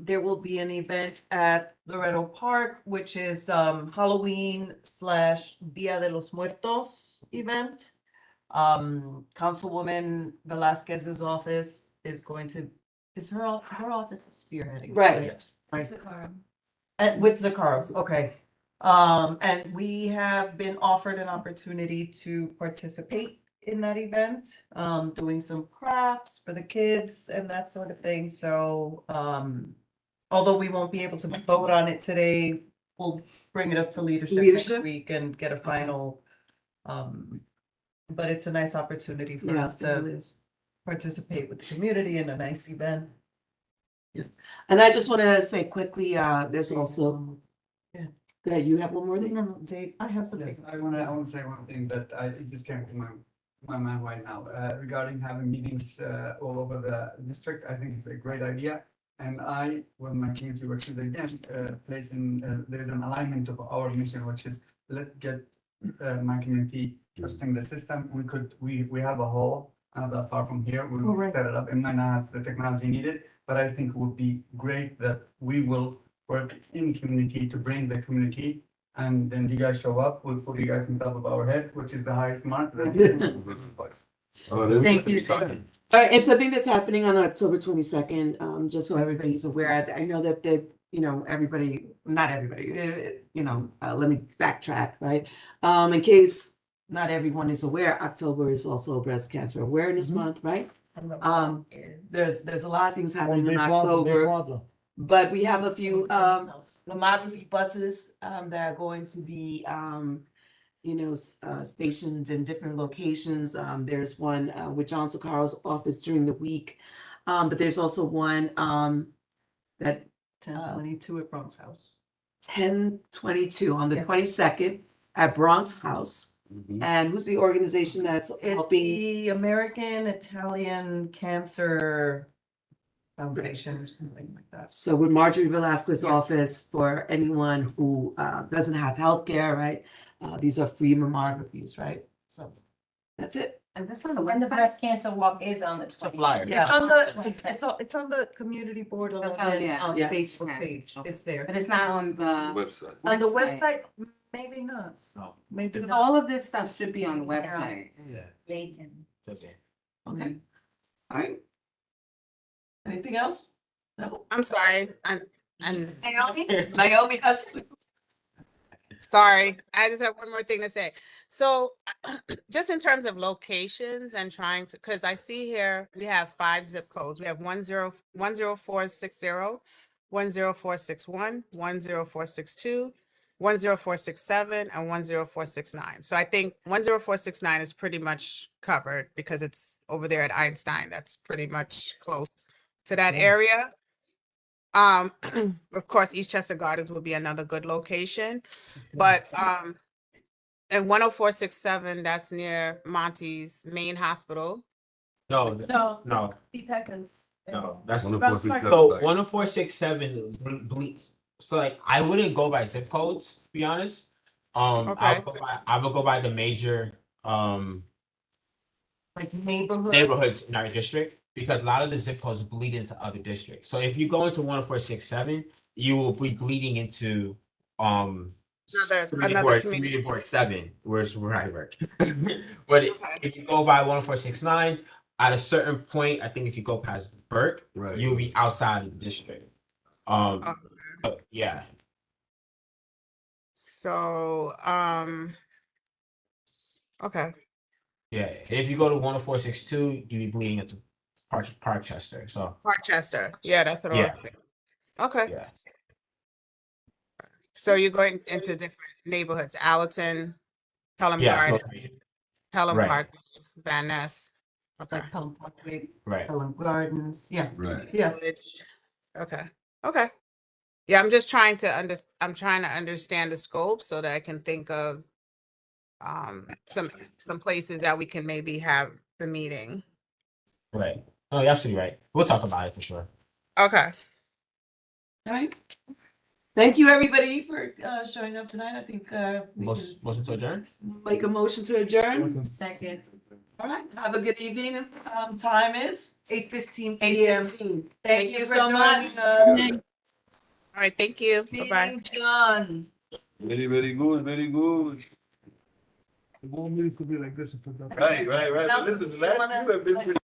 there will be an event at Loretto Park, which is Halloween / Dia de los Muertos event. Councilwoman Velasquez's office is going to, her office is spearheading. Right. Right. With Zakharov, okay. And we have been offered an opportunity to participate in that event, doing some crafts for the kids and that sort of thing. So, although we won't be able to vote on it today, we'll bring it up to leadership next week and get a final. But it's a nice opportunity for us to participate with the community in a nice event. Yeah. And I just want to say quickly, there's also, go ahead, you have one more thing? No, Dave, I have something. Yes, I want to say one thing that it just came to my mind right now regarding having meetings all over the district. I think it's a great idea. And I, with my community works again, place in there's an alignment of our mission, which is let's get my community trusting the system. We have a hall not that far from here. We will set it up. It might not have the technology needed, but I think it would be great that we will work in community to bring the community, and then you guys show up, we'll put you guys on top of our head, which is the highest mark. Thank you. All right, and something that's happening on October 22nd, just so everybody's aware, I know that everybody, not everybody, let me backtrack, right? In case not everyone is aware, October is also Breast Cancer Awareness Month, right? There's a lot of things happening in October. But we have a few mammography buses that are going to be stationed in different locations. There's one with John Sakaro's office during the week. But there's also one that 1022 at Bronx House. 1022 on the 22nd at Bronx House. And who's the organization that's helping? The American Italian Cancer Foundation or something like that. So with Marjorie Velasquez's office, for anyone who doesn't have healthcare, right? These are free mammographies, right? So that's it. Is this on the When the website? breast cancer walk is on the 20th. Yeah. It's on the community board That's how- yeah. Yeah. Facebook Okay. page. It's there. But it's not on the Website. On the website, maybe not. No. Maybe not. all of this stuff should be on the website. Okay. All right. Anything else? No. I'm sorry. Naomi has. Sorry, I just have one more thing to say. So just in terms of locations and trying to, because I see here, we have 5 zip codes. We have 10460, 10461, 10462, 10467, and 10469. So I think 10469 is pretty much covered because it's over there at Einstein. That's pretty much close to that area. Of course, Eastchester Gardens would be another good location, but and 10467, that's near Monty's main hospital. No, No, no, Pecca's. no, that's One of Bronx four, six, Park. seven, so like- 10467 bleeds. So like I wouldn't go by zip codes, to be honest. I would go by the major Like neighborhood. neighborhoods in our district, because a lot of the zip codes bleed into other districts. So if you go into 10467, you will be bleeding into community board 7, where's where I work. But if you go by 10469, at a certain point, I think if you go past Burke, Right. you'll be outside of the district. Yeah. So, okay. Yeah. And if you go to 10462, you'll be bleeding into Parkchester. So Parkchester. Yeah, that's what I was thinking. Okay. yeah. So you're going into different neighborhoods, Allerton, Pelham Yeah. Gardens, Pelham Right. Park, Van Ness. Okay. Like Pelham Parkway, Right. Pelham Gardens. Yeah. Right. Yeah. Village. Okay, okay. Yeah, I'm just trying to I'm trying to understand the scope so that I can think of some places that we can maybe have the meeting. Right. Oh, you're absolutely right. We'll talk about it for sure. Okay. All right. Thank you, everybody, for showing up tonight. I think we Motion to adjourn? can make a motion to adjourn. Second. All right, have a good evening. Time is 8:15 p.m. 8:15. Thank Thank you you for so much. joining Good All right, thank you. Bye-bye. Meeting done. Very good, very good. The whole needs to be like this. and put that- Right. But listen, last you have been pretty